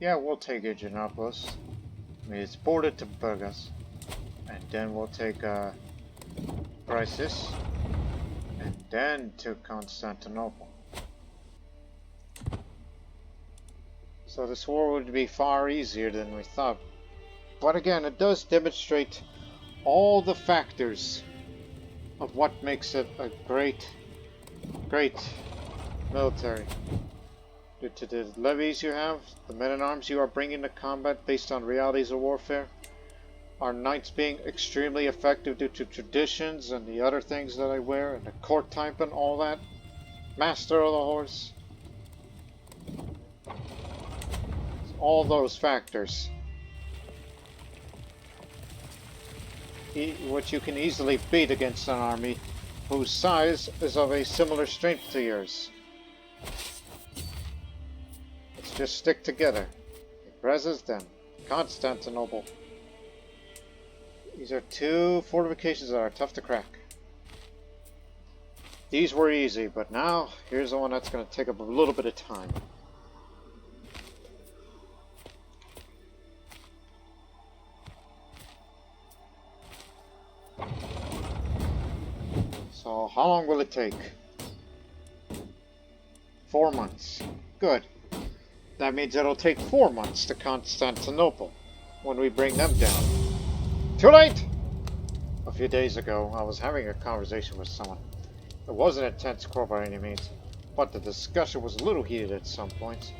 Yeah, we'll take Adrianopolis. I mean, it's bordered to Burgas. And then we'll take Thrace. And then to Constantinople. So this war would be far easier than we thought. But again, it does demonstrate all the factors of what makes it a great military. Due to the levies you have, the men-at-arms you are bringing to combat based on realities of warfare, our knights being extremely effective due to traditions and the other things that I wear, and the court type and all that, master of the horse, all those factors. Which you can easily beat against an army whose size is of a similar strength to yours. Let's just stick together. Brezes, then Constantinople. These are two fortifications that are tough to crack. These were easy, but now here's the one that's going to take up a little bit of time. So, how long will it take? 4 months. Good. That means it'll take 4 months to Constantinople when we bring them down. Too late! A few days ago, I was having a conversation with someone. It wasn't an intense quarrel by any means, but the discussion was a little heated at some points.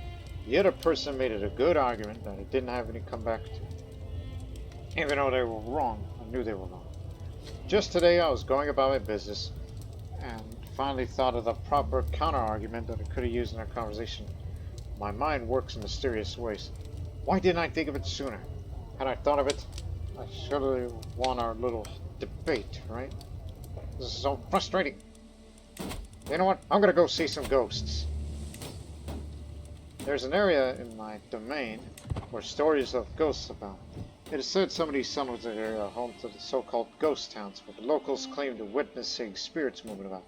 The other person made it a good argument that it didn't have any comeback to. Even though they were wrong, I knew they were wrong. Just today I was going about my business and finally thought of the proper counter-argument that I could have used in our conversation. My mind works in mysterious ways. Why didn't I think of it sooner? Had I thought of it, I should have won our little debate, right? This is so frustrating. You know what? I'm gonna go see some ghosts. There's an area in my domain where stories of ghosts abound. It is said some of these settlements here are home to the so-called ghost towns, where the locals claim to witness seeing spirits moving about.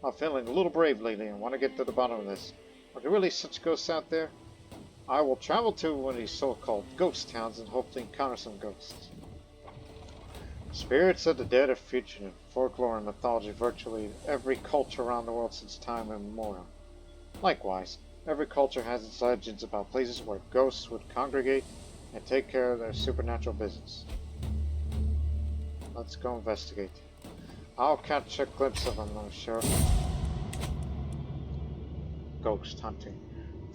I'm feeling a little brave lately and want to get to the bottom of this. Are there really such ghosts out there? I will travel to one of these so-called ghost towns and hopefully encounter some ghosts. Spirits of the dead are featured in folklore and mythology virtually every culture around the world since time immemorial. Likewise, every culture has its legends about places where ghosts would congregate and take care of their supernatural business. Let's go investigate. I'll catch a glimpse of them, I'm sure. Ghost hunting.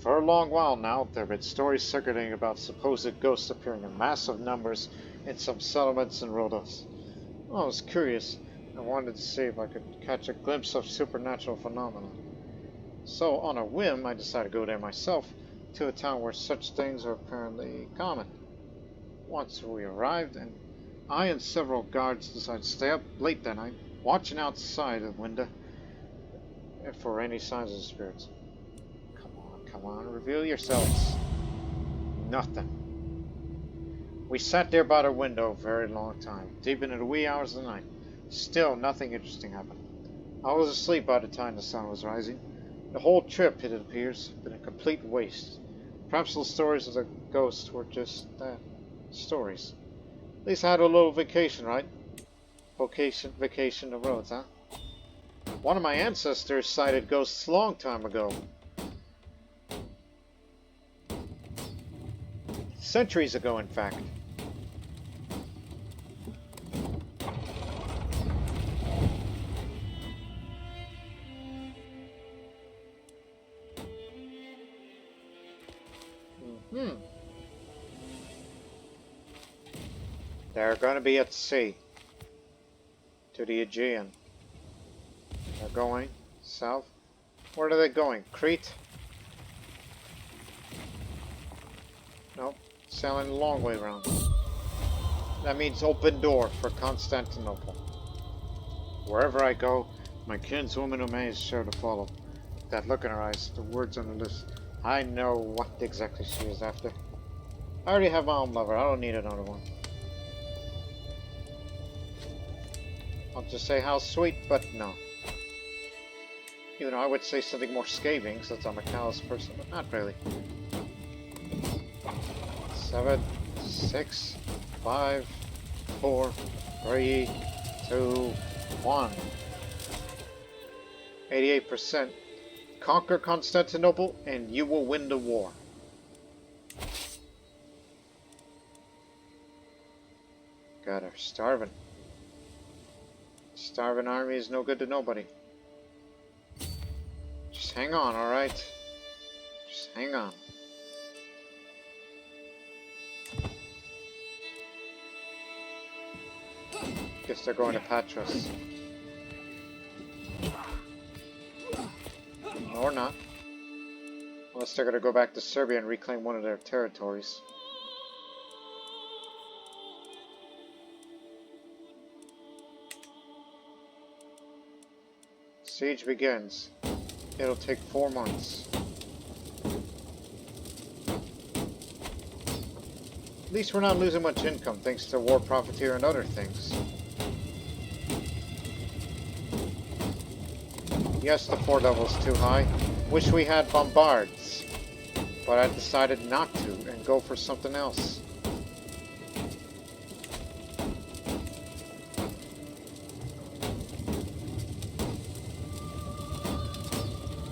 For a long while now, there have been stories circulating about supposed ghosts appearing in massive numbers in some settlements and roads. I was curious and wanted to see if I could catch a glimpse of supernatural phenomena. So, on a whim, I decided to go there myself, to a town where such things are apparently common. Once we arrived, and I and several guards decided to stay up late that night, watching outside the window for any signs of spirits. Come on, reveal yourselves. Nothing. We sat there by the window a very long time, deep into the wee hours of the night. Still, nothing interesting happened. I was asleep by the time the sun was rising. The whole trip, it appears, had been a complete waste. Perhaps the stories of the ghosts were just that, stories. At least I had a little vacation, right? Vacation to roads, huh? One of my ancestors sighted ghosts a long time ago. Centuries ago, in fact. They're going to be at sea. To the Aegean. They're going south. Where are they going? Crete? Nope. Sailing a long way around. That means open door for Constantinople. Wherever I go, my kinswoman Ume is sure to follow. That look in her eyes, the words on the list. I know what exactly she is after. I already have my own lover. I don't need another one. I'll just say how sweet, but no. Even though I would say something more scathing, since I'm a callous person, but not really. 7, 6, 5, 4, 3, 2, 1. 88%. Conquer Constantinople and you will win the war. God, they're starving. Starving army is no good to nobody. Just hang on, alright? Just hang on. Guess they're going to Patras. Or not. Unless they're going to go back to Serbia and reclaim one of their territories. Siege begins. It'll take 4 months. At least we're not losing much income thanks to war profiteer and other things. Yes, the fort level's too high. Wish we had bombards. But I decided not to and go for something else.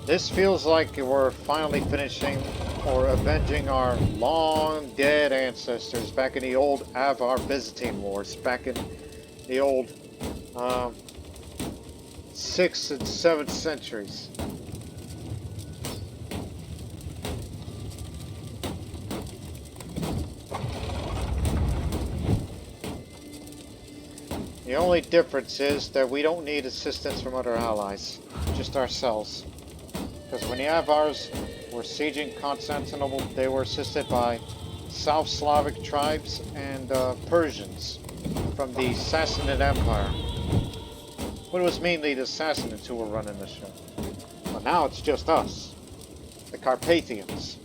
This feels like we're finally finishing or avenging our long dead ancestors back in the old Avar Byzantine wars, back in the old 6th and 7th centuries. The only difference is that we don't need assistance from other allies, just ourselves. Because when the Avars were sieging Constantinople, they were assisted by South Slavic tribes and Persians from the Sassanid Empire. But it was mainly the Sassanids who were running the show. But now it's just us, the Carpathians.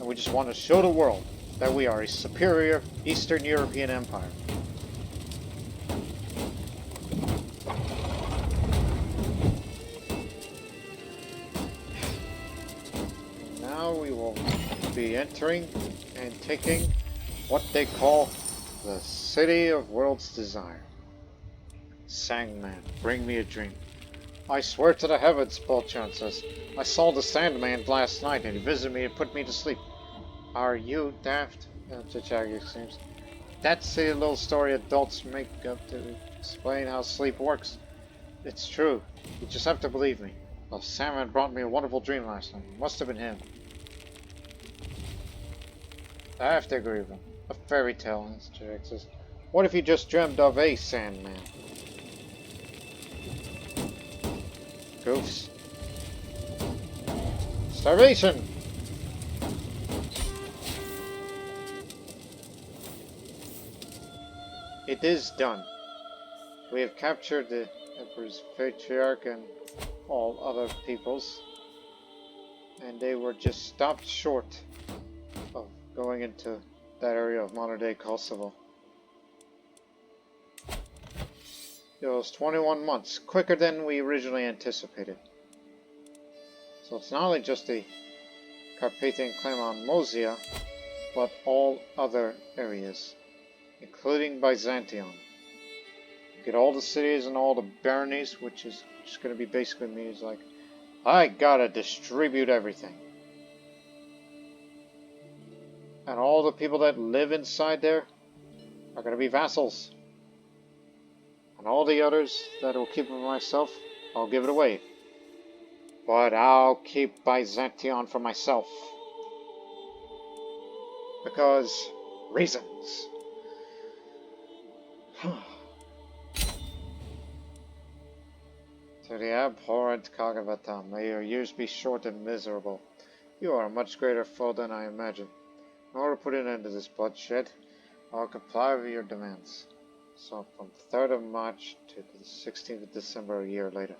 And we just want to show the world that we are a superior Eastern European empire. Now we will be entering and taking what they call the City of World's Desire. Sandman, bring me a dream. I swear to the heavens, Bolchan says. I saw the Sandman last night and he visited me and put me to sleep. Are you daft? Chichagi exclaims. That's a little story adults make up to explain how sleep works. It's true. You just have to believe me. The Sandman brought me a wonderful dream last night. It must have been him. I have to agree with him. A fairy tale, Chichagi says. What if you just dreamt of a Sandman? Goofs. Starvation! It is done. We have captured the Emperor's Patriarch and all other peoples, and they were just stopped short of going into that area of modern-day Kosovo. It was 21 months, quicker than we originally anticipated. So it's not only just the Carpathian claim on Mosia, but all other areas, including Byzantium. Get all the cities and all the baronies, which is just going to be basically me. It's like, I gotta distribute everything. And all the people that live inside there are going to be vassals. And all the others that will keep it for myself, I'll give it away. But I'll keep Byzantium for myself. Because reasons. To the abhorrent Khaganate, may your years be short and miserable. You are a much greater foe than I imagined. In order to put an end to this bloodshed, I'll comply with your demands. So from the 3rd of March to the 16th of December a year later.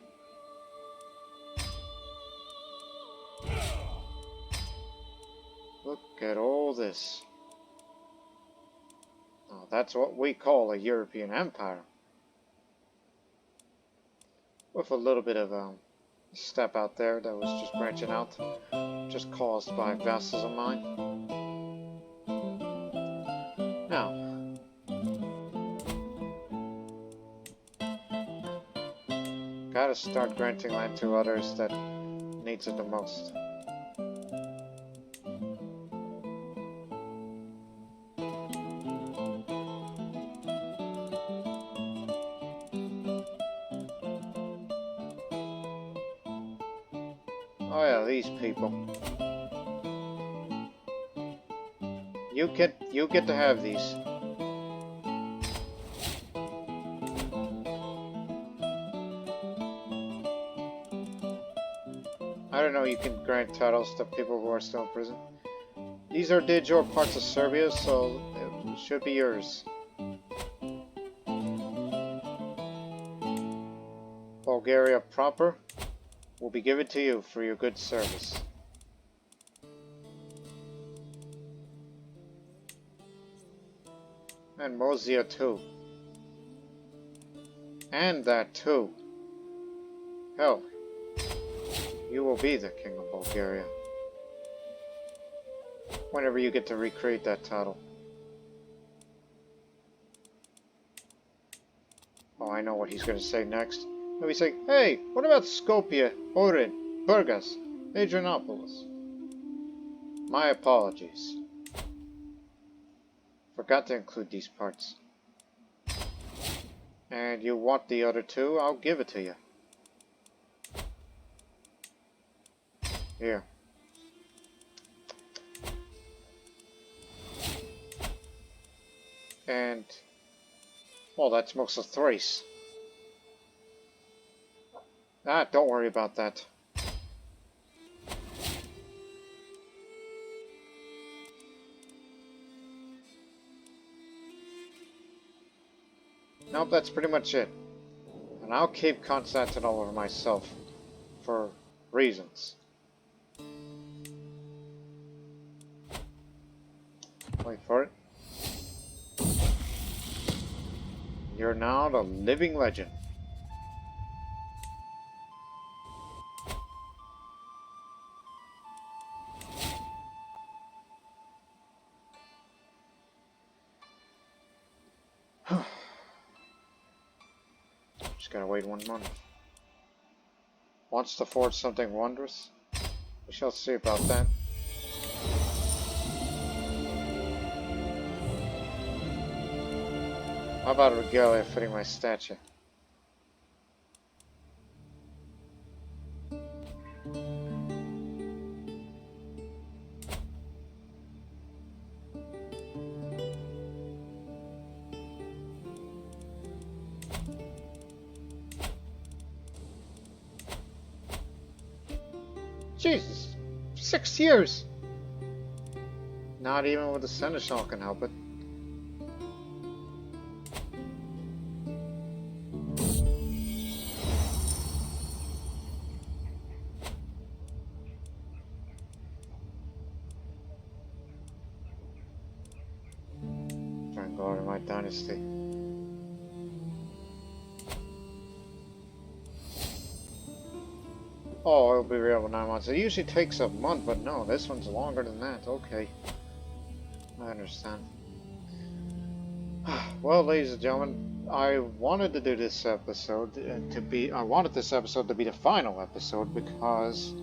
Look at all this. Now that's what we call a European empire. With a little bit of a step out there that was just branching out, just caused by vassals of mine. Now, gotta start granting land to others that needs it the most. Oh yeah, these people. You get to have these. I don't know, you can grant titles to people who are still in prison. These are de jure parts of Serbia, so it should be yours. Bulgaria proper will be given to you for your good service. And Mosia too. And that too. Hell, you will be the King of Bulgaria. Whenever you get to recreate that title. Oh, I know what he's going to say next. He'll be saying, hey, what about Skopje, Ohrid, Burgas, Adrianopolis? My apologies. Forgot to include these parts. And you want the other two? I'll give it to you. Here. And, well, that's most of Thrace. Ah, don't worry about that. Nope, that's pretty much it. And I'll keep Constantinople for myself. For reasons. Wait for it. You're now the living legend. Just gotta wait 1 month. Wants to forge something wondrous? We shall see about that. How about a regalia fitting my stature? Jesus, 6 years! Not even with the seneschal can help it. Thank God in my dynasty. Oh, it'll be real in 9 months. It usually takes a month, but no, this one's longer than that. Okay. I understand. Well, ladies and gentlemen, I wanted to do this episode I wanted this episode to be the final episode because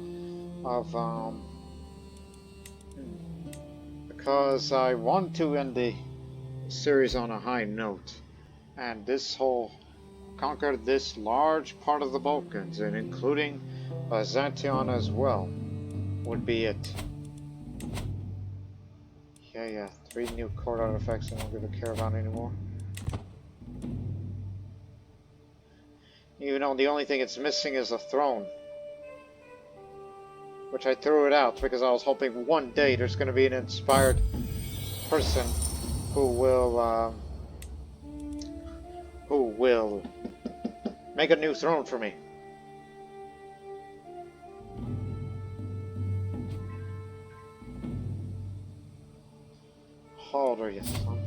I want to end the series on a high note, and this whole conquer this large part of the Balkans, and including Byzantium as well, would be it. Yeah, 3 new court artifacts I don't give a care about anymore. Even though the only thing it's missing is a throne. Which I threw it out because I was hoping one day there's going to be an inspired person who will make a new throne for me. How old are you, son?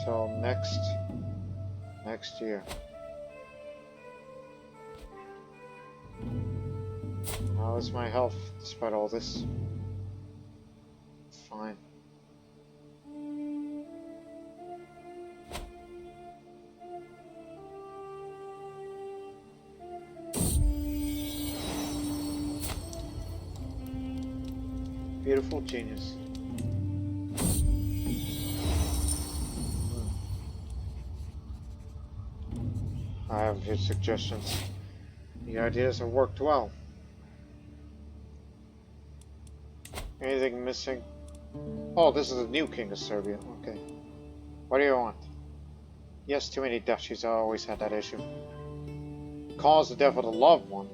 Till next year. How is my health despite all this? Fine. Beautiful genius. I have a few suggestions. The ideas have worked well. Anything missing? Oh, this is the new king of Serbia. Okay. What do you want? Yes, too many duchies. I always had that issue. Cause the death of the loved one.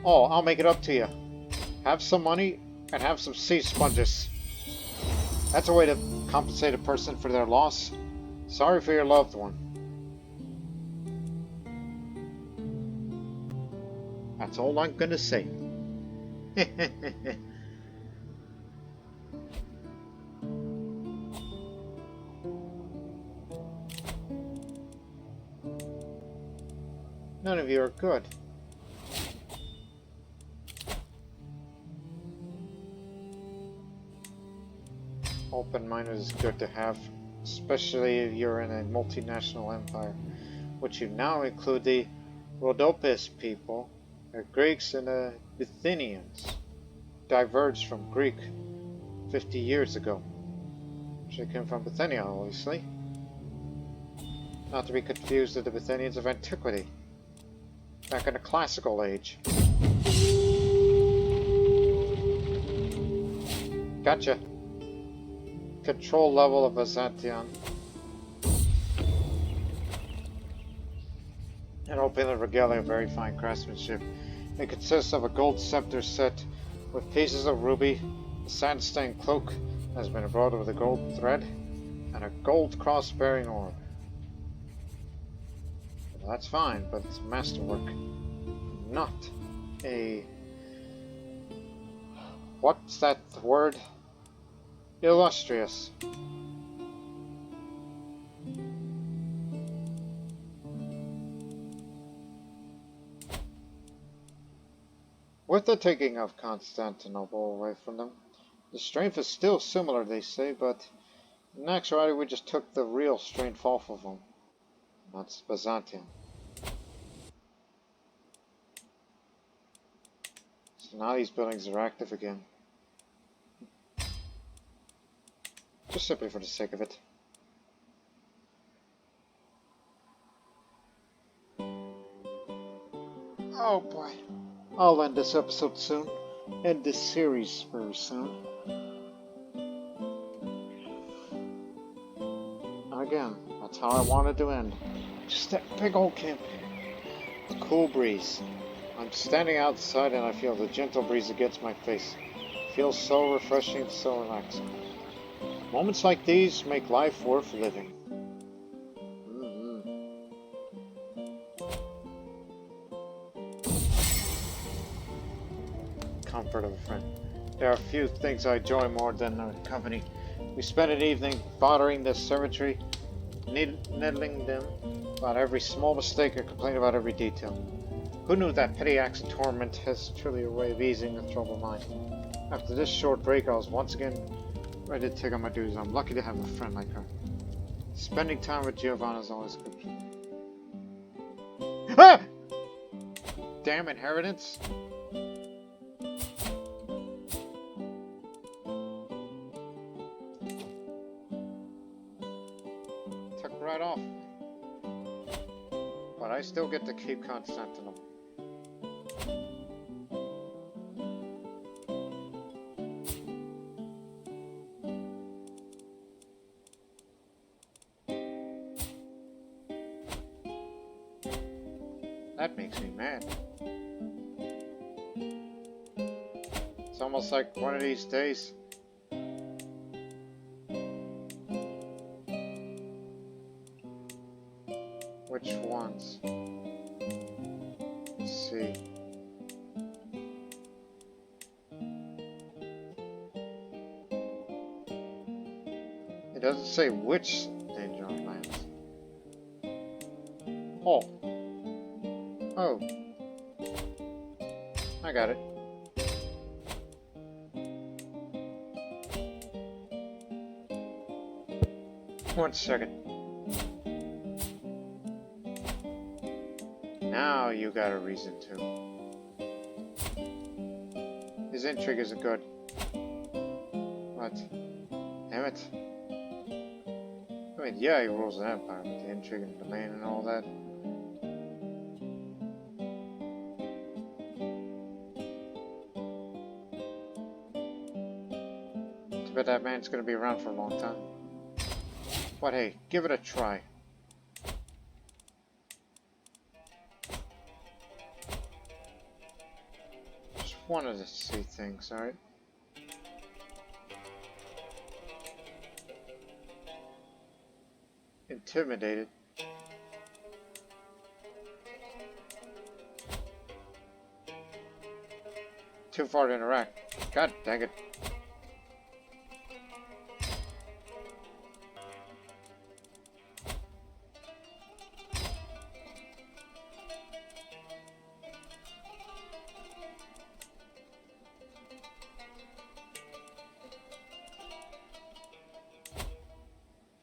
Oh, I'll make it up to you. Have some money and have some sea sponges. That's a way to compensate a person for their loss. Sorry for your loved one. That's all I'm gonna say. None of you are good. Open-minded is good to have, especially if you're in a multinational empire, which you now include the Rhodopis people, the Greeks and the Bithynians, diverged from Greek 50 years ago. They came from Bithynia, obviously. Not to be confused with the Bithynians of antiquity, back in the classical age. Gotcha. Control level of Byzantium. And open regalia of very fine craftsmanship. It consists of a gold scepter set with pieces of ruby, a sandstone cloak that has been embroidered with a gold thread, and a gold cross-bearing orb. Well, that's fine, but it's masterwork. Not a... What's that word? Illustrious. With the taking of Constantinople away from them, the strength is still similar, they say, but in actuality we just took the real strength off of them. That's Byzantium. So now these buildings are active again. Just simply for the sake of it. Oh boy. I'll end this episode soon. End this series very soon. Again, that's how I wanted to end. Just that big old campaign. The cool breeze. I'm standing outside and I feel the gentle breeze against my face. It feels so refreshing, so relaxing. Moments like these make life worth living. Comfort of a friend. There are few things I enjoy more than the company. We spend an evening bothering the cemetery, needling them about every small mistake or complain about every detail. Who knew that petty acts of torment has truly a way of easing a troubled mind? After this short break, I was once again ready to take on my duties. I'm lucky to have a friend like her. Spending time with Giovanna is always good. Ah! Damn inheritance! Took right off. But I still get to keep Constantinople. That makes me mad. It's almost like one of these days. Which ones? Let's see. It doesn't say which danger lands. Oh. Oh. I got it. One second. Now you got a reason to. His intrigue isn't good. What? Damn it. I mean, yeah, he rules an empire, but the intrigue and domain and all that. Too bad that man's gonna be around for a long time. But hey, give it a try. Just wanted to see things, alright? Intimidated. Too far to interact. God dang it.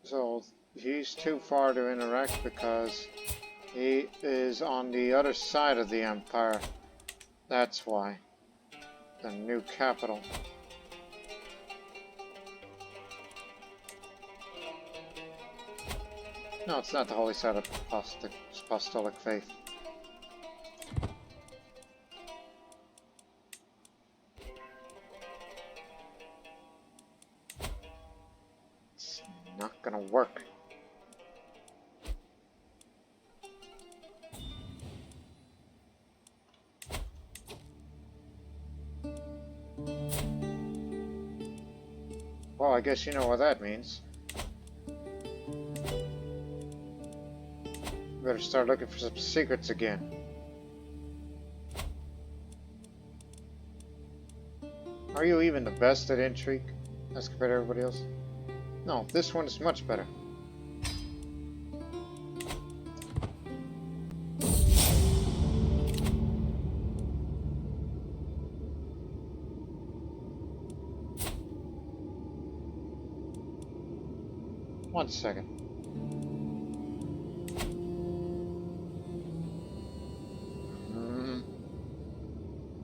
So he's too far to interact because he is on the other side of the empire. That's why. The new capital. No, it's not the holy side of apostolic faith. It's not gonna work. Well, I guess you know what that means. Better start looking for some secrets again. Are you even the best at intrigue? as compared to everybody else? No, this one is much better. One second.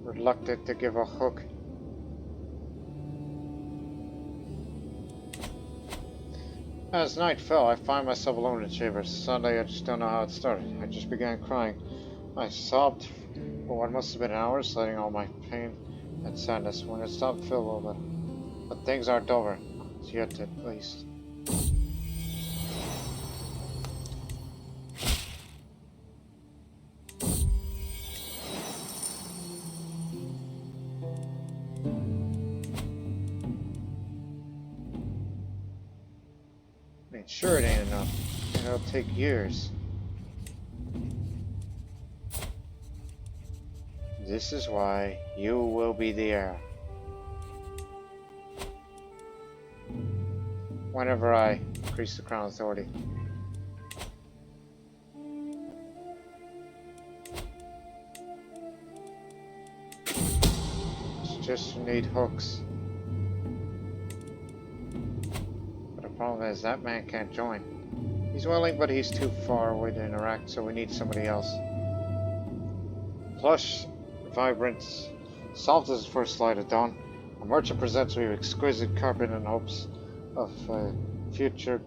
Reluctant to give a hook. As night fell, I find myself alone in chambers. Sunday, I just don't know how it started. I just began crying. I sobbed for what must have been hours, letting all my pain and sadness. When it stopped, it felt a little better. But things aren't over. Not yet, at least. Sure it ain't enough, and it'll take years. This is why you will be the heir. Whenever I increase the crown authority. It's just you need hooks. The problem is that man can't join. He's willing, but he's too far away to interact, so we need somebody else. Plush, vibrant, soft as the first light of dawn. A merchant presents me with exquisite carpet in hopes of future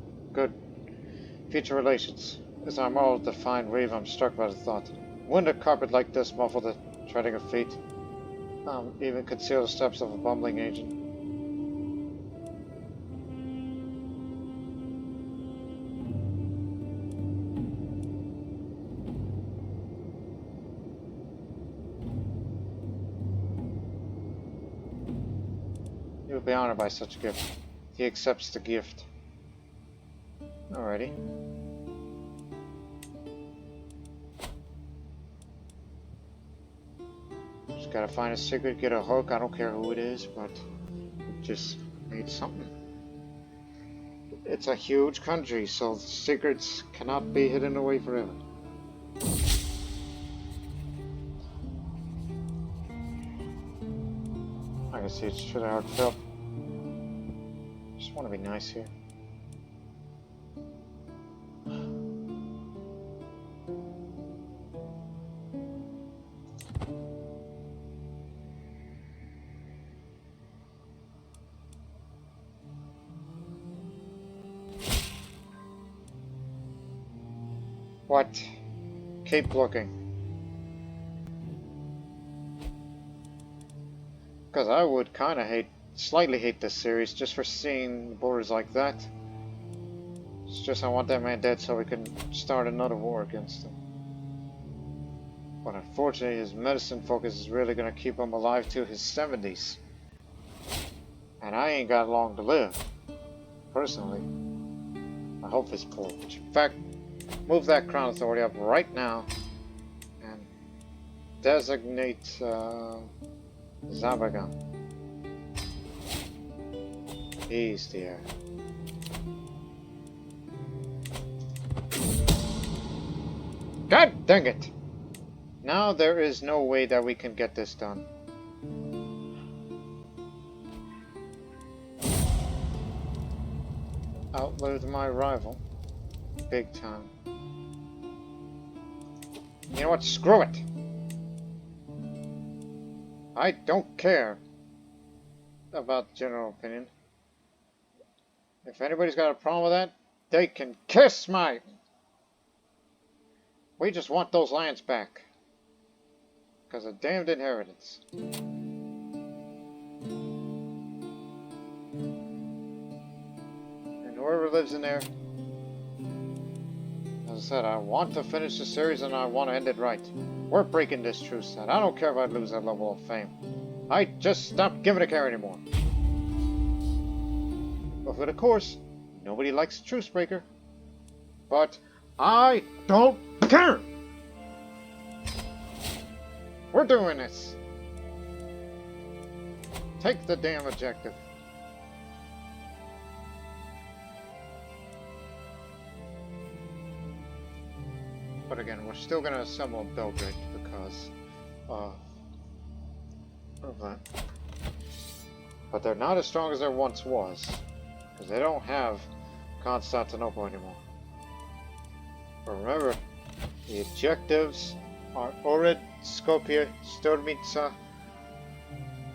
relations. As I'm all defined weave, I'm struck by the thought. Wouldn't a carpet like this muffle the treading of feet? Even conceal the steps of a bumbling agent? He will be honored by such a gift. He accepts the gift. Alrighty. Just gotta find a secret, get a hook. I don't care who it is, but just need something. It's a huge country, so secrets cannot be hidden away forever. I can see it's truly heartfelt. Just want to be nice here. What? Keep looking. Because I would kind of slightly hate this series just for seeing the borders like that. It's just I want that man dead so we can start another war against him. But unfortunately his medicine focus is really going to keep him alive to his 70s. And I ain't got long to live. Personally. I hope it's poor. In fact, move that crown authority up right now. And designate Zabagan. He's the heir. God dang it! Now there is no way that we can get this done. Outlived my rival. Big time. You know what? Screw it! I don't care about general opinion. If anybody's got a problem with that, they can kiss my... We just want those lands back. Because of damned inheritance. And whoever lives in there... As I said, I want to finish the series and I want to end it right. We're breaking this truce set. I don't care if I lose that level of fame. I just stopped giving a care anymore. But of course, nobody likes a truce breaker. But I don't care! We're doing this. Take the damn objective. But again, we're still gonna assemble Belgrade because of that. But they're not as strong as there once was, because they don't have Constantinople anymore. But remember, the objectives are Ohrid, Skopje, Sturmica,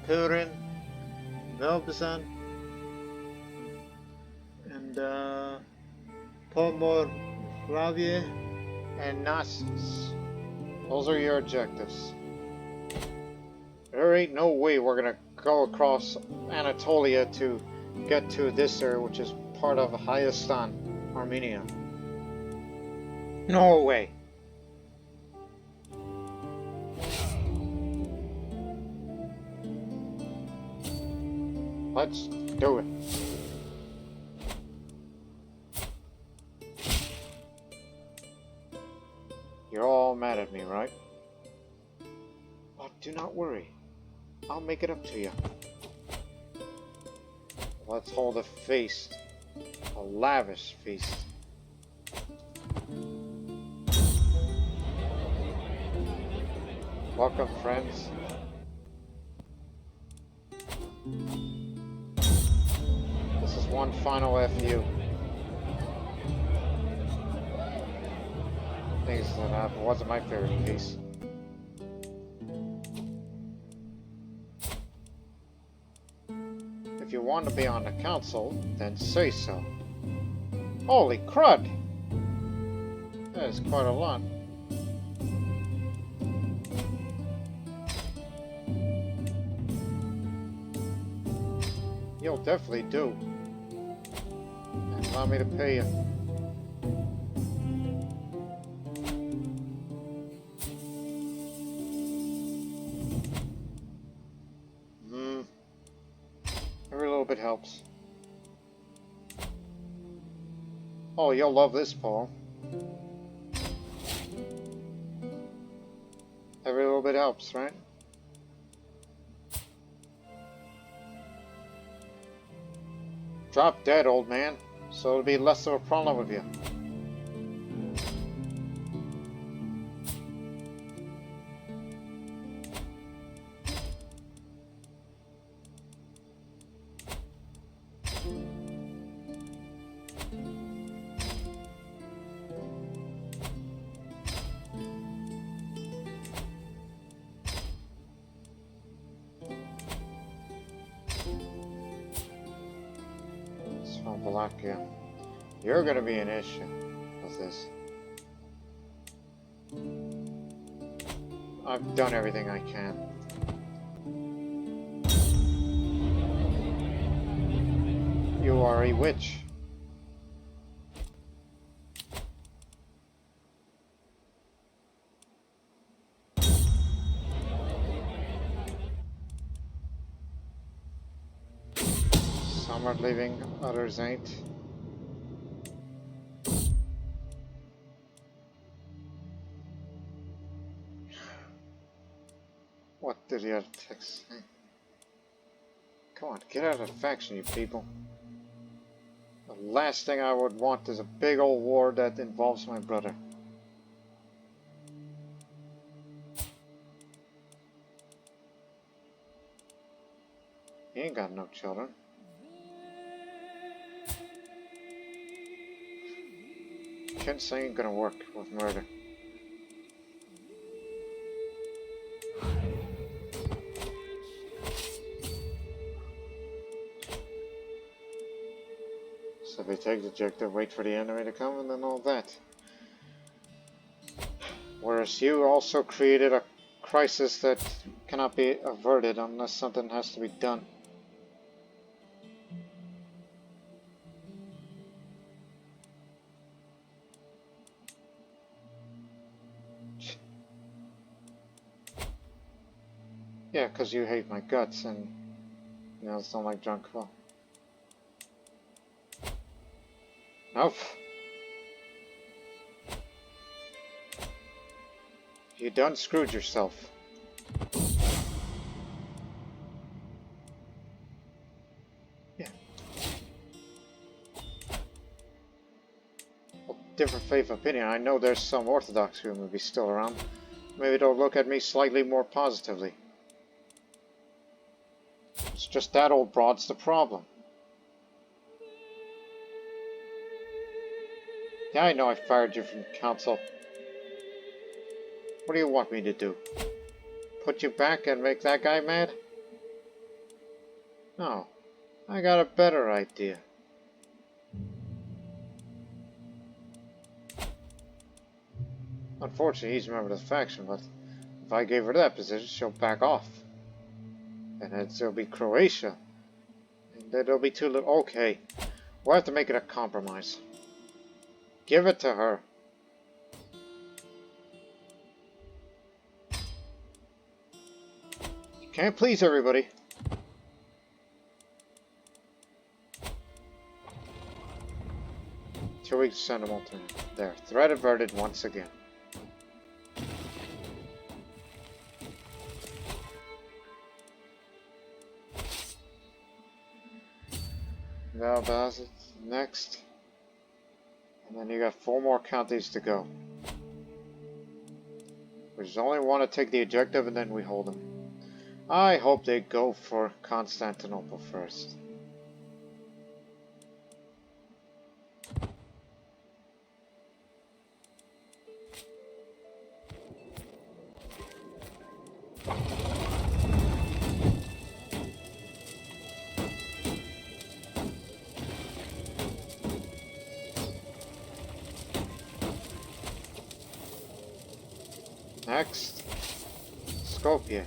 Turin, Melbzan, and Pomoravia and Knossos. Those are your objectives. There ain't no way we're gonna go across Anatolia to get to this area, which is part of Hayastan, Armenia. No way. Let's do it. You're all mad at me, right? But do not worry. I'll make it up to you. Let's hold a feast. A lavish feast. Welcome, friends. This is one final FU. Things that happened wasn't my favorite piece. If you want to be on the council, then say so. Holy crud! That is quite a lot. You'll definitely do. And allow me to pay you. Every little bit helps. Oh, you'll love this, Paul. Every little bit helps, right? Drop dead, old man, so it'll be less of a problem with you. Slovakia. You're gonna be an issue with this. I've done everything I can. You are a witch. Some are leaving, others ain't. What did the other text say? Come on, get out of the faction, you people. The last thing I would want is a big old war that involves my brother. He ain't got no children. Kids ain't gonna work with murder. So they take the objective, wait for the enemy to come, and then all that. Whereas you also created a crisis that cannot be averted unless something has to be done. Yeah, because you hate my guts and you know, don't like drunk folk. Nope. You done screwed yourself. Yeah. Well, different faith opinion, I know there's some Orthodox who may be still around. Maybe they'll look at me slightly more positively. It's just that old broad's the problem. Yeah, I know I fired you from council. What do you want me to do? Put you back and make that guy mad? No, I got a better idea. Unfortunately, he's a member of the faction, but if I gave her that position, she'll back off. And then it'll be Croatia. And then it'll be too little. Okay, we'll have to make it a compromise. Give it to her. You can't please everybody. Two weeks to send them alternative. There, threat averted once again. Now, Bassett, next. And then you got 4 more counties to go. We just only want to take the objective and then we hold them. I hope they go for Constantinople first. Next, Skopje.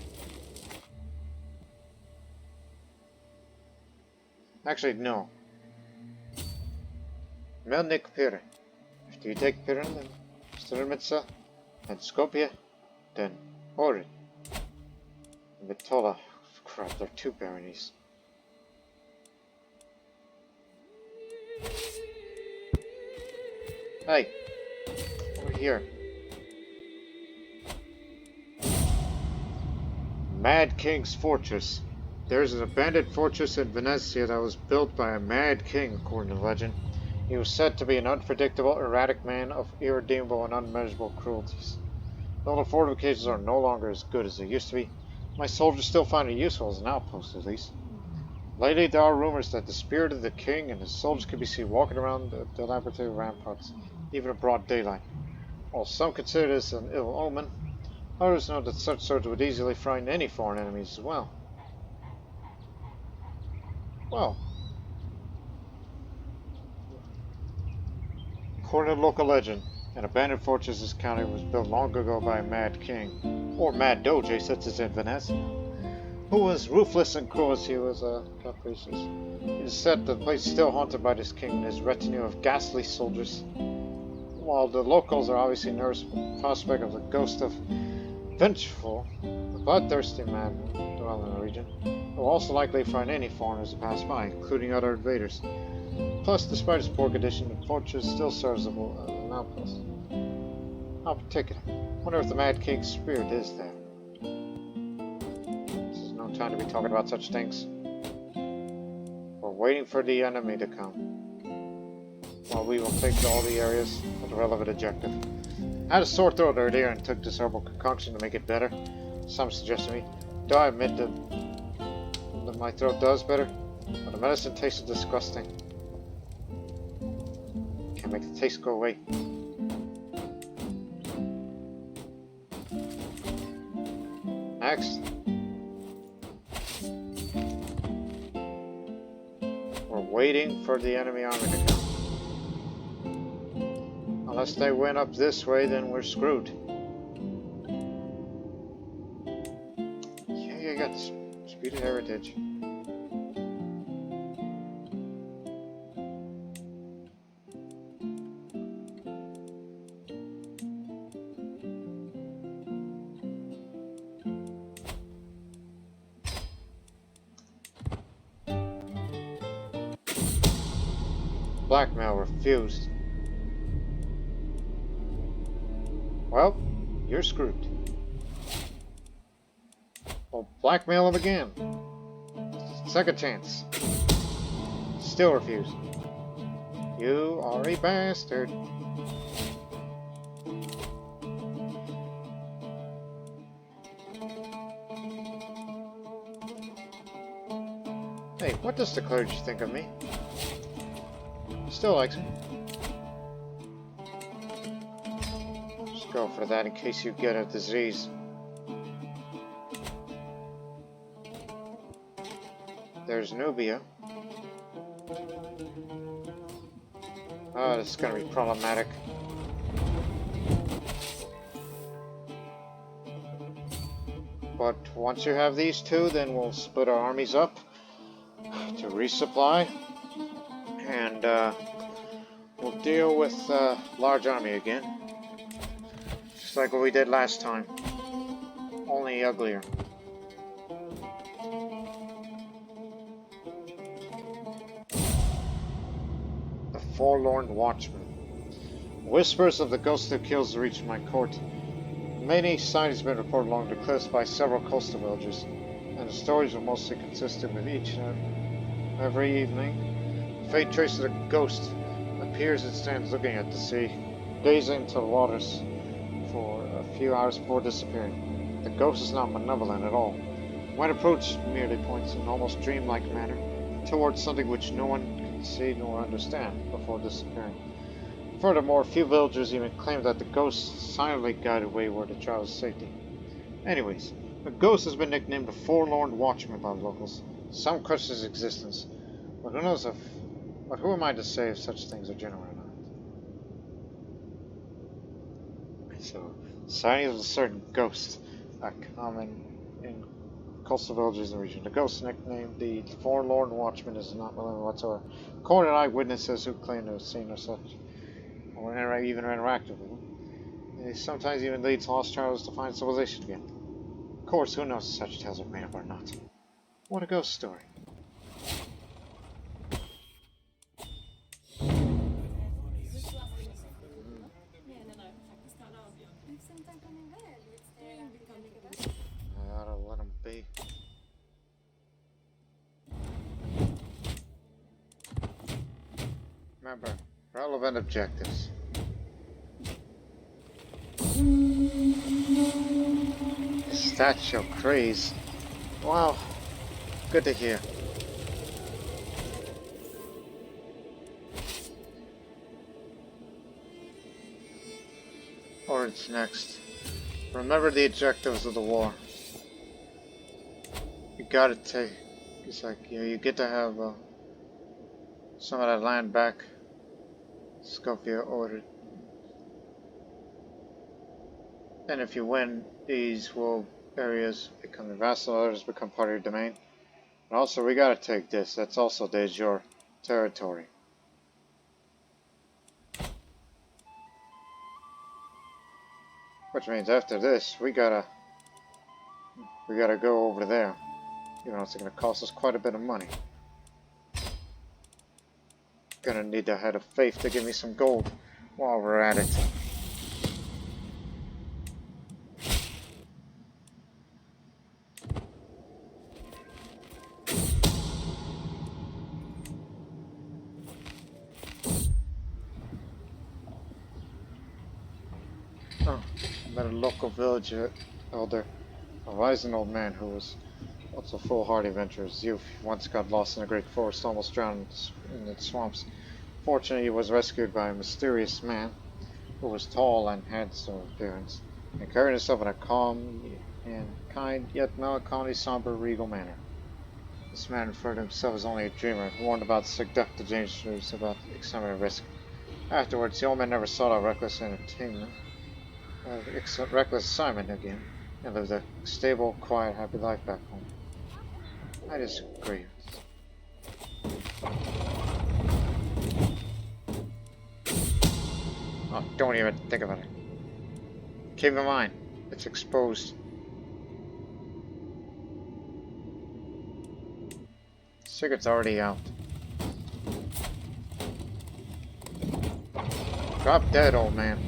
Actually, no. Melnik Pire. After you take Pirin, then Strmica, and Skopje, then Ohrid. Bitola. Crap, there are 2 baronies. Hey, over here. Mad King's Fortress. There's an abandoned fortress in Venetia that was built by a mad king, according to legend. He was said to be an unpredictable, erratic man of irredeemable and unmeasurable cruelties. Though the fortifications are no longer as good as they used to be, my soldiers still find it useful as an outpost, at least. Lately, there are rumors that the spirit of the king and his soldiers can be seen walking around the dilapidated ramparts, even in broad daylight. While some consider this an ill omen, others know that such swords would easily frighten any foreign enemies as well. Well, according to local legend, an abandoned fortress in this county was built long ago by a mad king, or mad doge such as in Venetia, who was ruthless and cruel as he was capricious. It is said that the place is still haunted by this king and his retinue of ghastly soldiers. While the locals are obviously nervous with the prospect of the ghost of vengeful, bloodthirsty man dwelling in the region, will also likely find any foreigners to pass by, including other invaders. Plus, despite its poor condition, the fortress still serves as an outpost. How particular. Wonder if the Mad King's spirit is there. This is no time to be talking about such things. We're waiting for the enemy to come, while we will take all the areas with the relevant objective. I had a sore throat earlier and took this herbal concoction to make it better. Some suggested to me, though I admit that my throat does better, but the medicine tasted disgusting. Can't make the taste go away. Next, we're waiting for the enemy army to come. Unless they went up this way, then we're screwed. Yeah, you got speed of heritage. Blackmail refused. Well, you're screwed. Well, blackmail him again. Second chance. Still refused. You are a bastard. Hey, what does the clergy think of me? Still likes me. Just go for that in case you get a disease. There's Nubia. Oh, this is gonna be problematic. But once you have these two, then we'll split our armies up to resupply, and we'll deal with large army again, just like what we did last time, only uglier. The Forlorn Watchman. Whispers of the ghost who kills reached my court. Many sightings have been reported along the cliffs by several coastal villagers, and the stories are mostly consistent with each and every evening. The faint trace of the ghost appears and stands looking at the sea, gazing into the waters for a few hours before disappearing. The ghost is not malevolent at all. When approached, it merely points in an almost dreamlike manner towards something which no one can see nor understand before disappearing. Furthermore, few villagers even claim that the ghost silently guided wayward to child's safety. Anyways, the ghost has been nicknamed the Forlorn Watchman by the locals. Some question his existence, but who knows if... But who am I to say if such things are genuine or not? So, sightings of a certain ghost are common in coastal villages in the region. The ghost nicknamed the Forlorn Watchman is not malevolent whatsoever. According to eyewitnesses who claim to have seen or such, or even interacted with them. It sometimes even leads lost travelers to find civilization again. Of course, who knows if such tales are made up or not. What a ghost story. I ought to let him be. Remember, relevant objectives. Statue craze. Wow, good to hear. Orange next. Remember the objectives of the war. You gotta take. It's like you get to have some of that land back. Skopje ordered. And if you win, these areas become your vassal, others become part of your domain. And also, we gotta take this. That's also de jure territory. Which means after this, we gotta go over there. You know, it's gonna cost us quite a bit of money. Gonna need the head of faith to give me some gold while we're at it. Oh, I met a local village elder, a rising old man who was also foolhardy adventurous. Youth once got lost in a great forest, almost drowned in its swamps. Fortunately, he was rescued by a mysterious man who was tall and handsome of appearance, and carried himself in a calm and kind, yet melancholy, somber, regal manner. This man referred to himself as only a dreamer, warned about seductive dangers, about extreme risk. Afterwards, the old man never sought out reckless assignment again, and lived a stable, quiet, happy life back home. I disagree. Oh, don't even think about it. Keep in mind, it's exposed. Secret's already out. Drop dead, old man.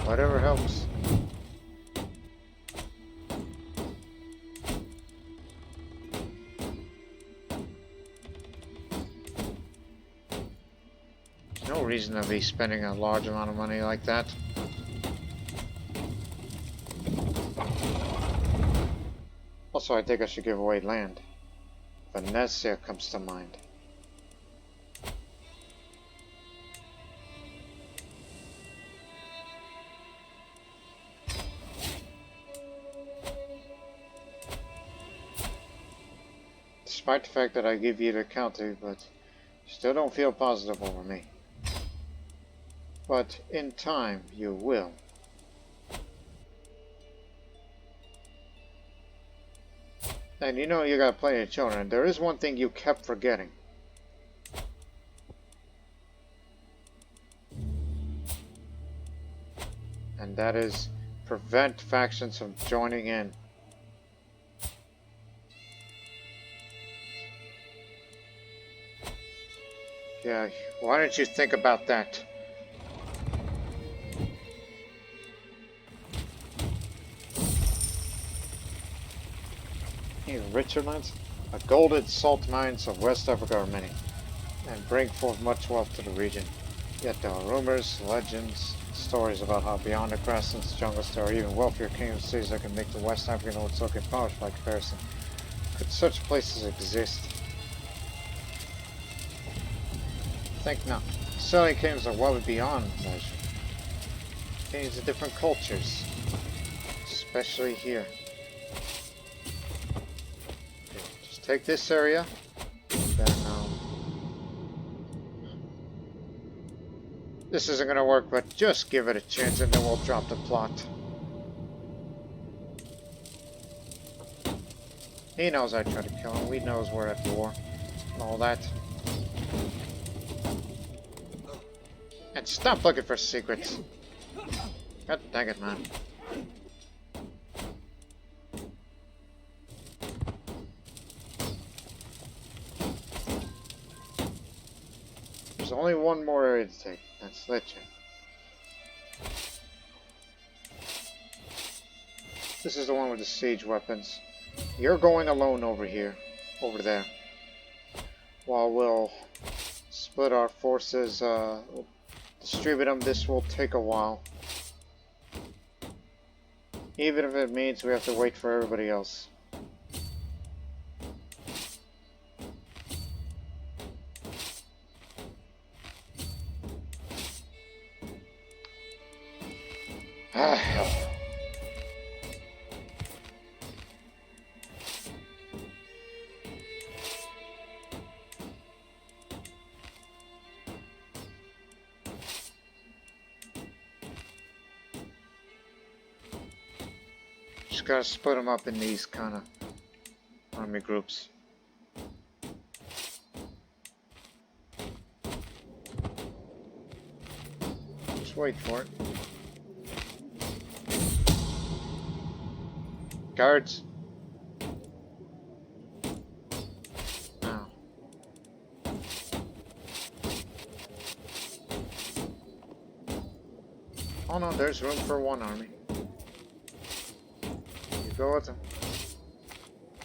Whatever helps. reason to be spending a large amount of money like that. Also, I think I should give away land. Venetia comes to mind. Despite the fact that I give you the county, but still don't feel positive over me. But in time, you will. And you know you got plenty of children. There is one thing you kept forgetting. And that is prevent factions from joining in. Yeah, why don't you think about that? Even richer lands? The golden salt mines of West Africa are many, and bring forth much wealth to the region. Yet there are rumors, legends, stories about how beyond the grasslands and jungles there are even wealthier kingdom cities that can make the West African old looking powerful by comparison. Could such places exist? Think not. Selling kingdoms are well beyond measure. Kings of different cultures, especially here. Okay, just take this area, then this isn't gonna work, but just give it a chance and then we'll drop the plot. He knows I tried to kill him, we knows we're at war, and all that. And stop looking for secrets. God dang it, man. There's only one more area to take. That's Liche. This is the one with the siege weapons. You're going alone over here. Over there. While we'll split our forces, distribute them. This will take a while. Even if it means we have to wait for everybody else. Ah, hell. Just gotta split them up in these kind of army groups. Just wait for it. Guards. Now. Oh no, there's room for one army. Go with them.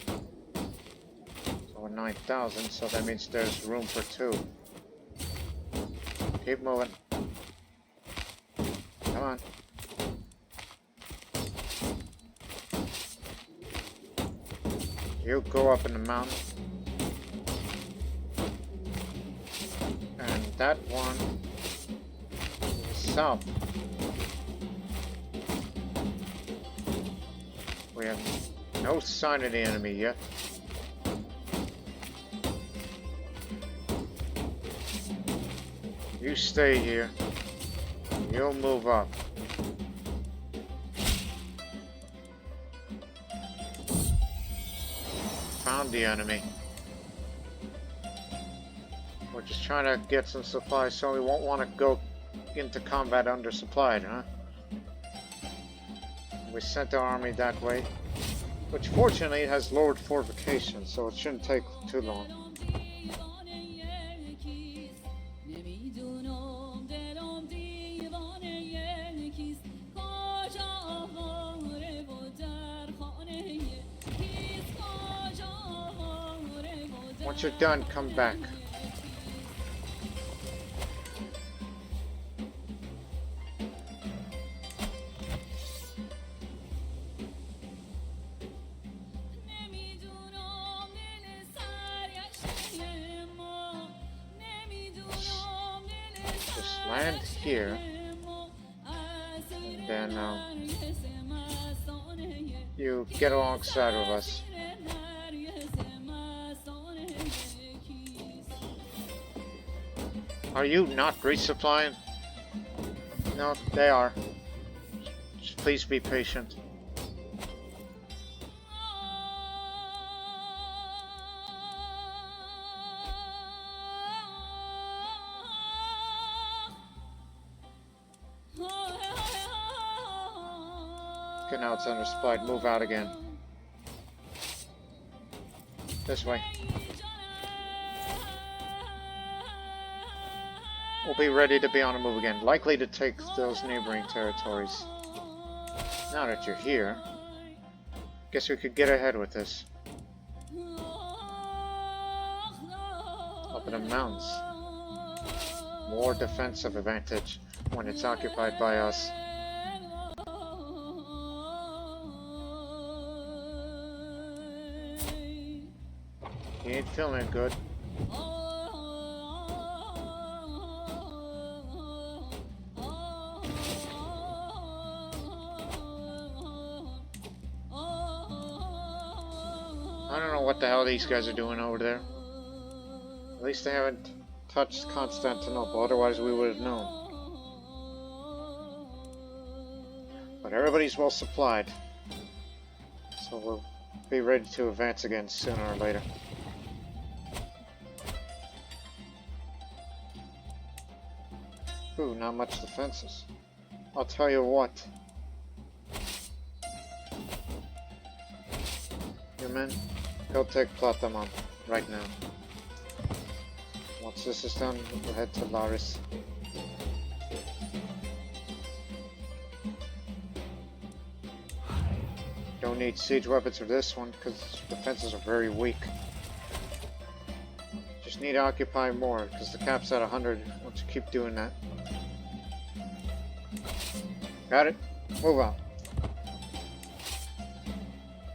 So we're 9,000, so that means there's room for two. Keep moving. Come on. You go up in the mountain. And that one is south. We have no sign of the enemy yet. You stay here. You'll move up. Found the enemy. We're just trying to get some supplies, so we won't want to go into combat undersupplied, huh? We sent our army that way, which fortunately has lowered fortifications, so it shouldn't take too long. Once you're done, come back. land here, and then you get alongside of us. Are you not resupplying? No, they are. Just please be patient. Okay, now it's undersupplied. Move out again. This way. We'll be ready to be on the move again. Likely to take those neighboring territories. Now that you're here, guess we could get ahead with this. Up in the mountains. More defensive advantage when it's occupied by us. You ain't feeling good. I don't know what the hell these guys are doing over there. At least they haven't touched Constantinople, otherwise we would have known. But everybody's well supplied, so we'll be ready to advance again sooner or later. Ooh, not much defenses. I'll tell you what. Your men, go take Platamon right now. Once this is done, we'll head to Laris. Don't need siege weapons for this one because defenses are very weak. Just need to occupy more because the cap's at 100 once you keep doing that. Got it? Move on.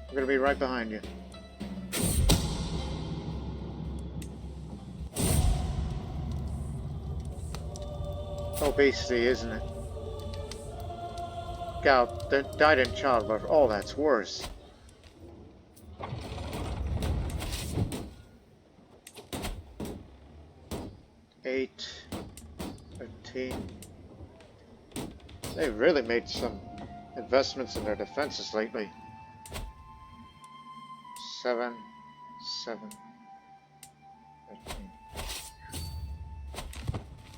We're gonna be right behind you. Obesity, isn't it? Gout that died in childbirth. Oh, that's worse. Eight, 13. They've really made some investments in their defenses lately. 7, 7, 13.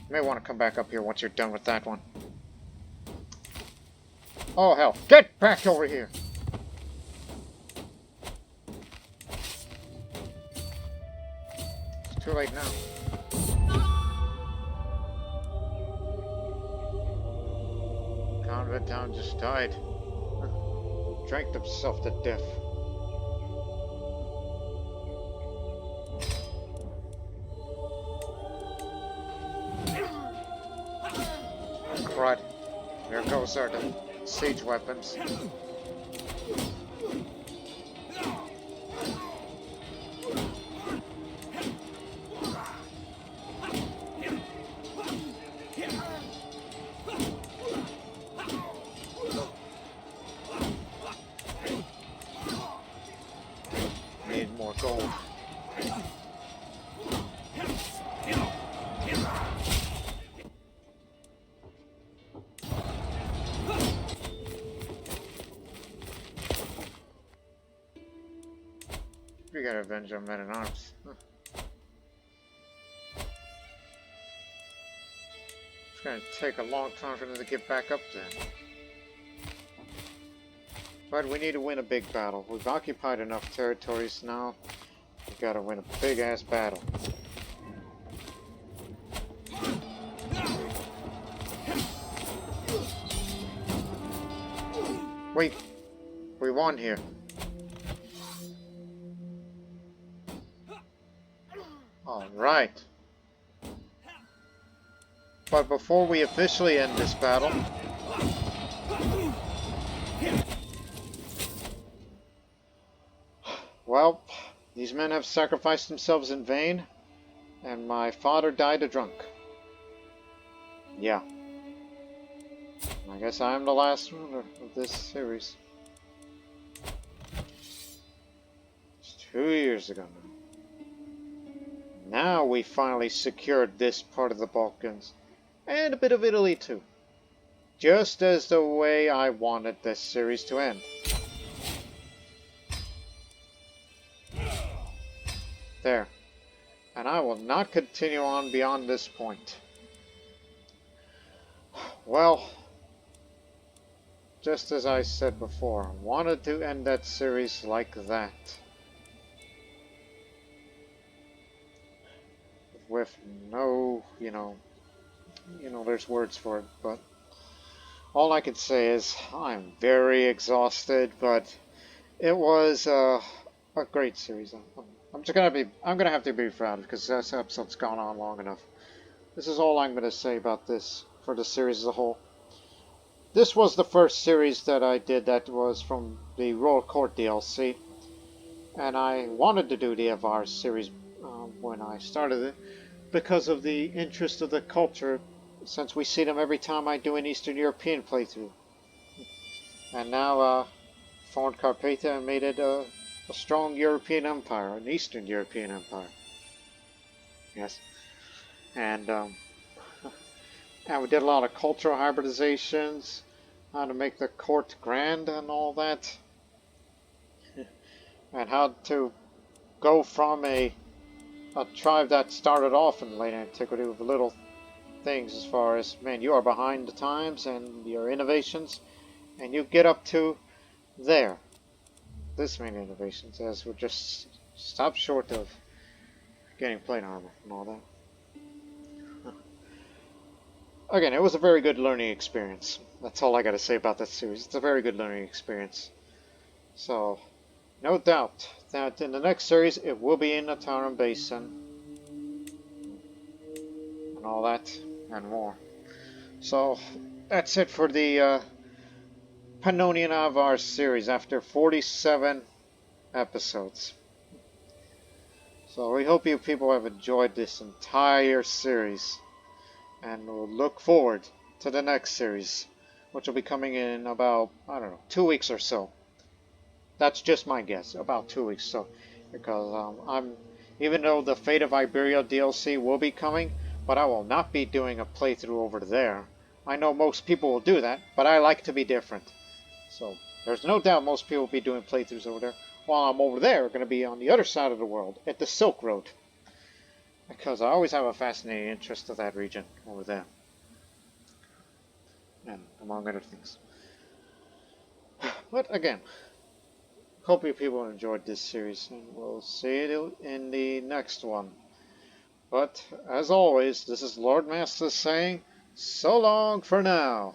You may want to come back up here once you're done with that one. Oh hell, get back over here! It's too late now. Convent town just died. Drank himself to death. Crud. There goes our siege weapons. Need more gold. We gotta avenge our men at arms. Huh. It's gonna take a long time for them to get back up there. But we need to win a big battle. We've occupied enough territories now. We've gotta win a big ass battle. Wait, we won here. Alright. But before we officially end this battle, well, these men have sacrificed themselves in vain, and my father died a drunk. Yeah. I guess I'm the last ruler of this series. It's 2 years ago now. Now we finally secured this part of the Balkans. And a bit of Italy too. Just as the way I wanted this series to end. There. And I will not continue on beyond this point. Well, just as I said before, I wanted to end that series like that. With no, there's words for it, but all I can say is I'm very exhausted, but it was a great series. I'm gonna have to be proud because this episode's gone on long enough. This is all I'm gonna say about this for the series as a whole. This was the first series that I did that was from the Royal Court DLC, and I wanted to do the Avars series when I started it because of the interest of the culture, since we see them every time I do an Eastern European playthrough. And now formed Carpathia and made it a strong European empire, an Eastern European empire. Yes. And we did a lot of cultural hybridizations, how to make the court grand and all that. And how to go from a tribe that started off in late antiquity with little things as far as, man, you are behind the times and your innovations, and you get up to there. This many innovations, as we're just stop short of getting plate armor and all that. Again, it was a very good learning experience. That's all I gotta say about that series. It's a very good learning experience. So, no doubt that in the next series it will be in the Tarim Basin and all that and more. So, that's it for the Pannonian Avars series after 47 episodes. So we hope you people have enjoyed this entire series, and we'll look forward to the next series, which will be coming in about, I don't know, 2 weeks or so. That's just my guess, about 2 weeks or so, because even though the Fate of Iberia DLC will be coming, but I will not be doing a playthrough over there. I know most people will do that, but I like to be different. So there's no doubt most people will be doing playthroughs over there, while I'm over there going to be on the other side of the world, at the Silk Road. Because I always have a fascinating interest to that region over there. And among other things. But again, hope you people enjoyed this series, and we'll see you in the next one. But as always, this is Lord Master saying, so long for now.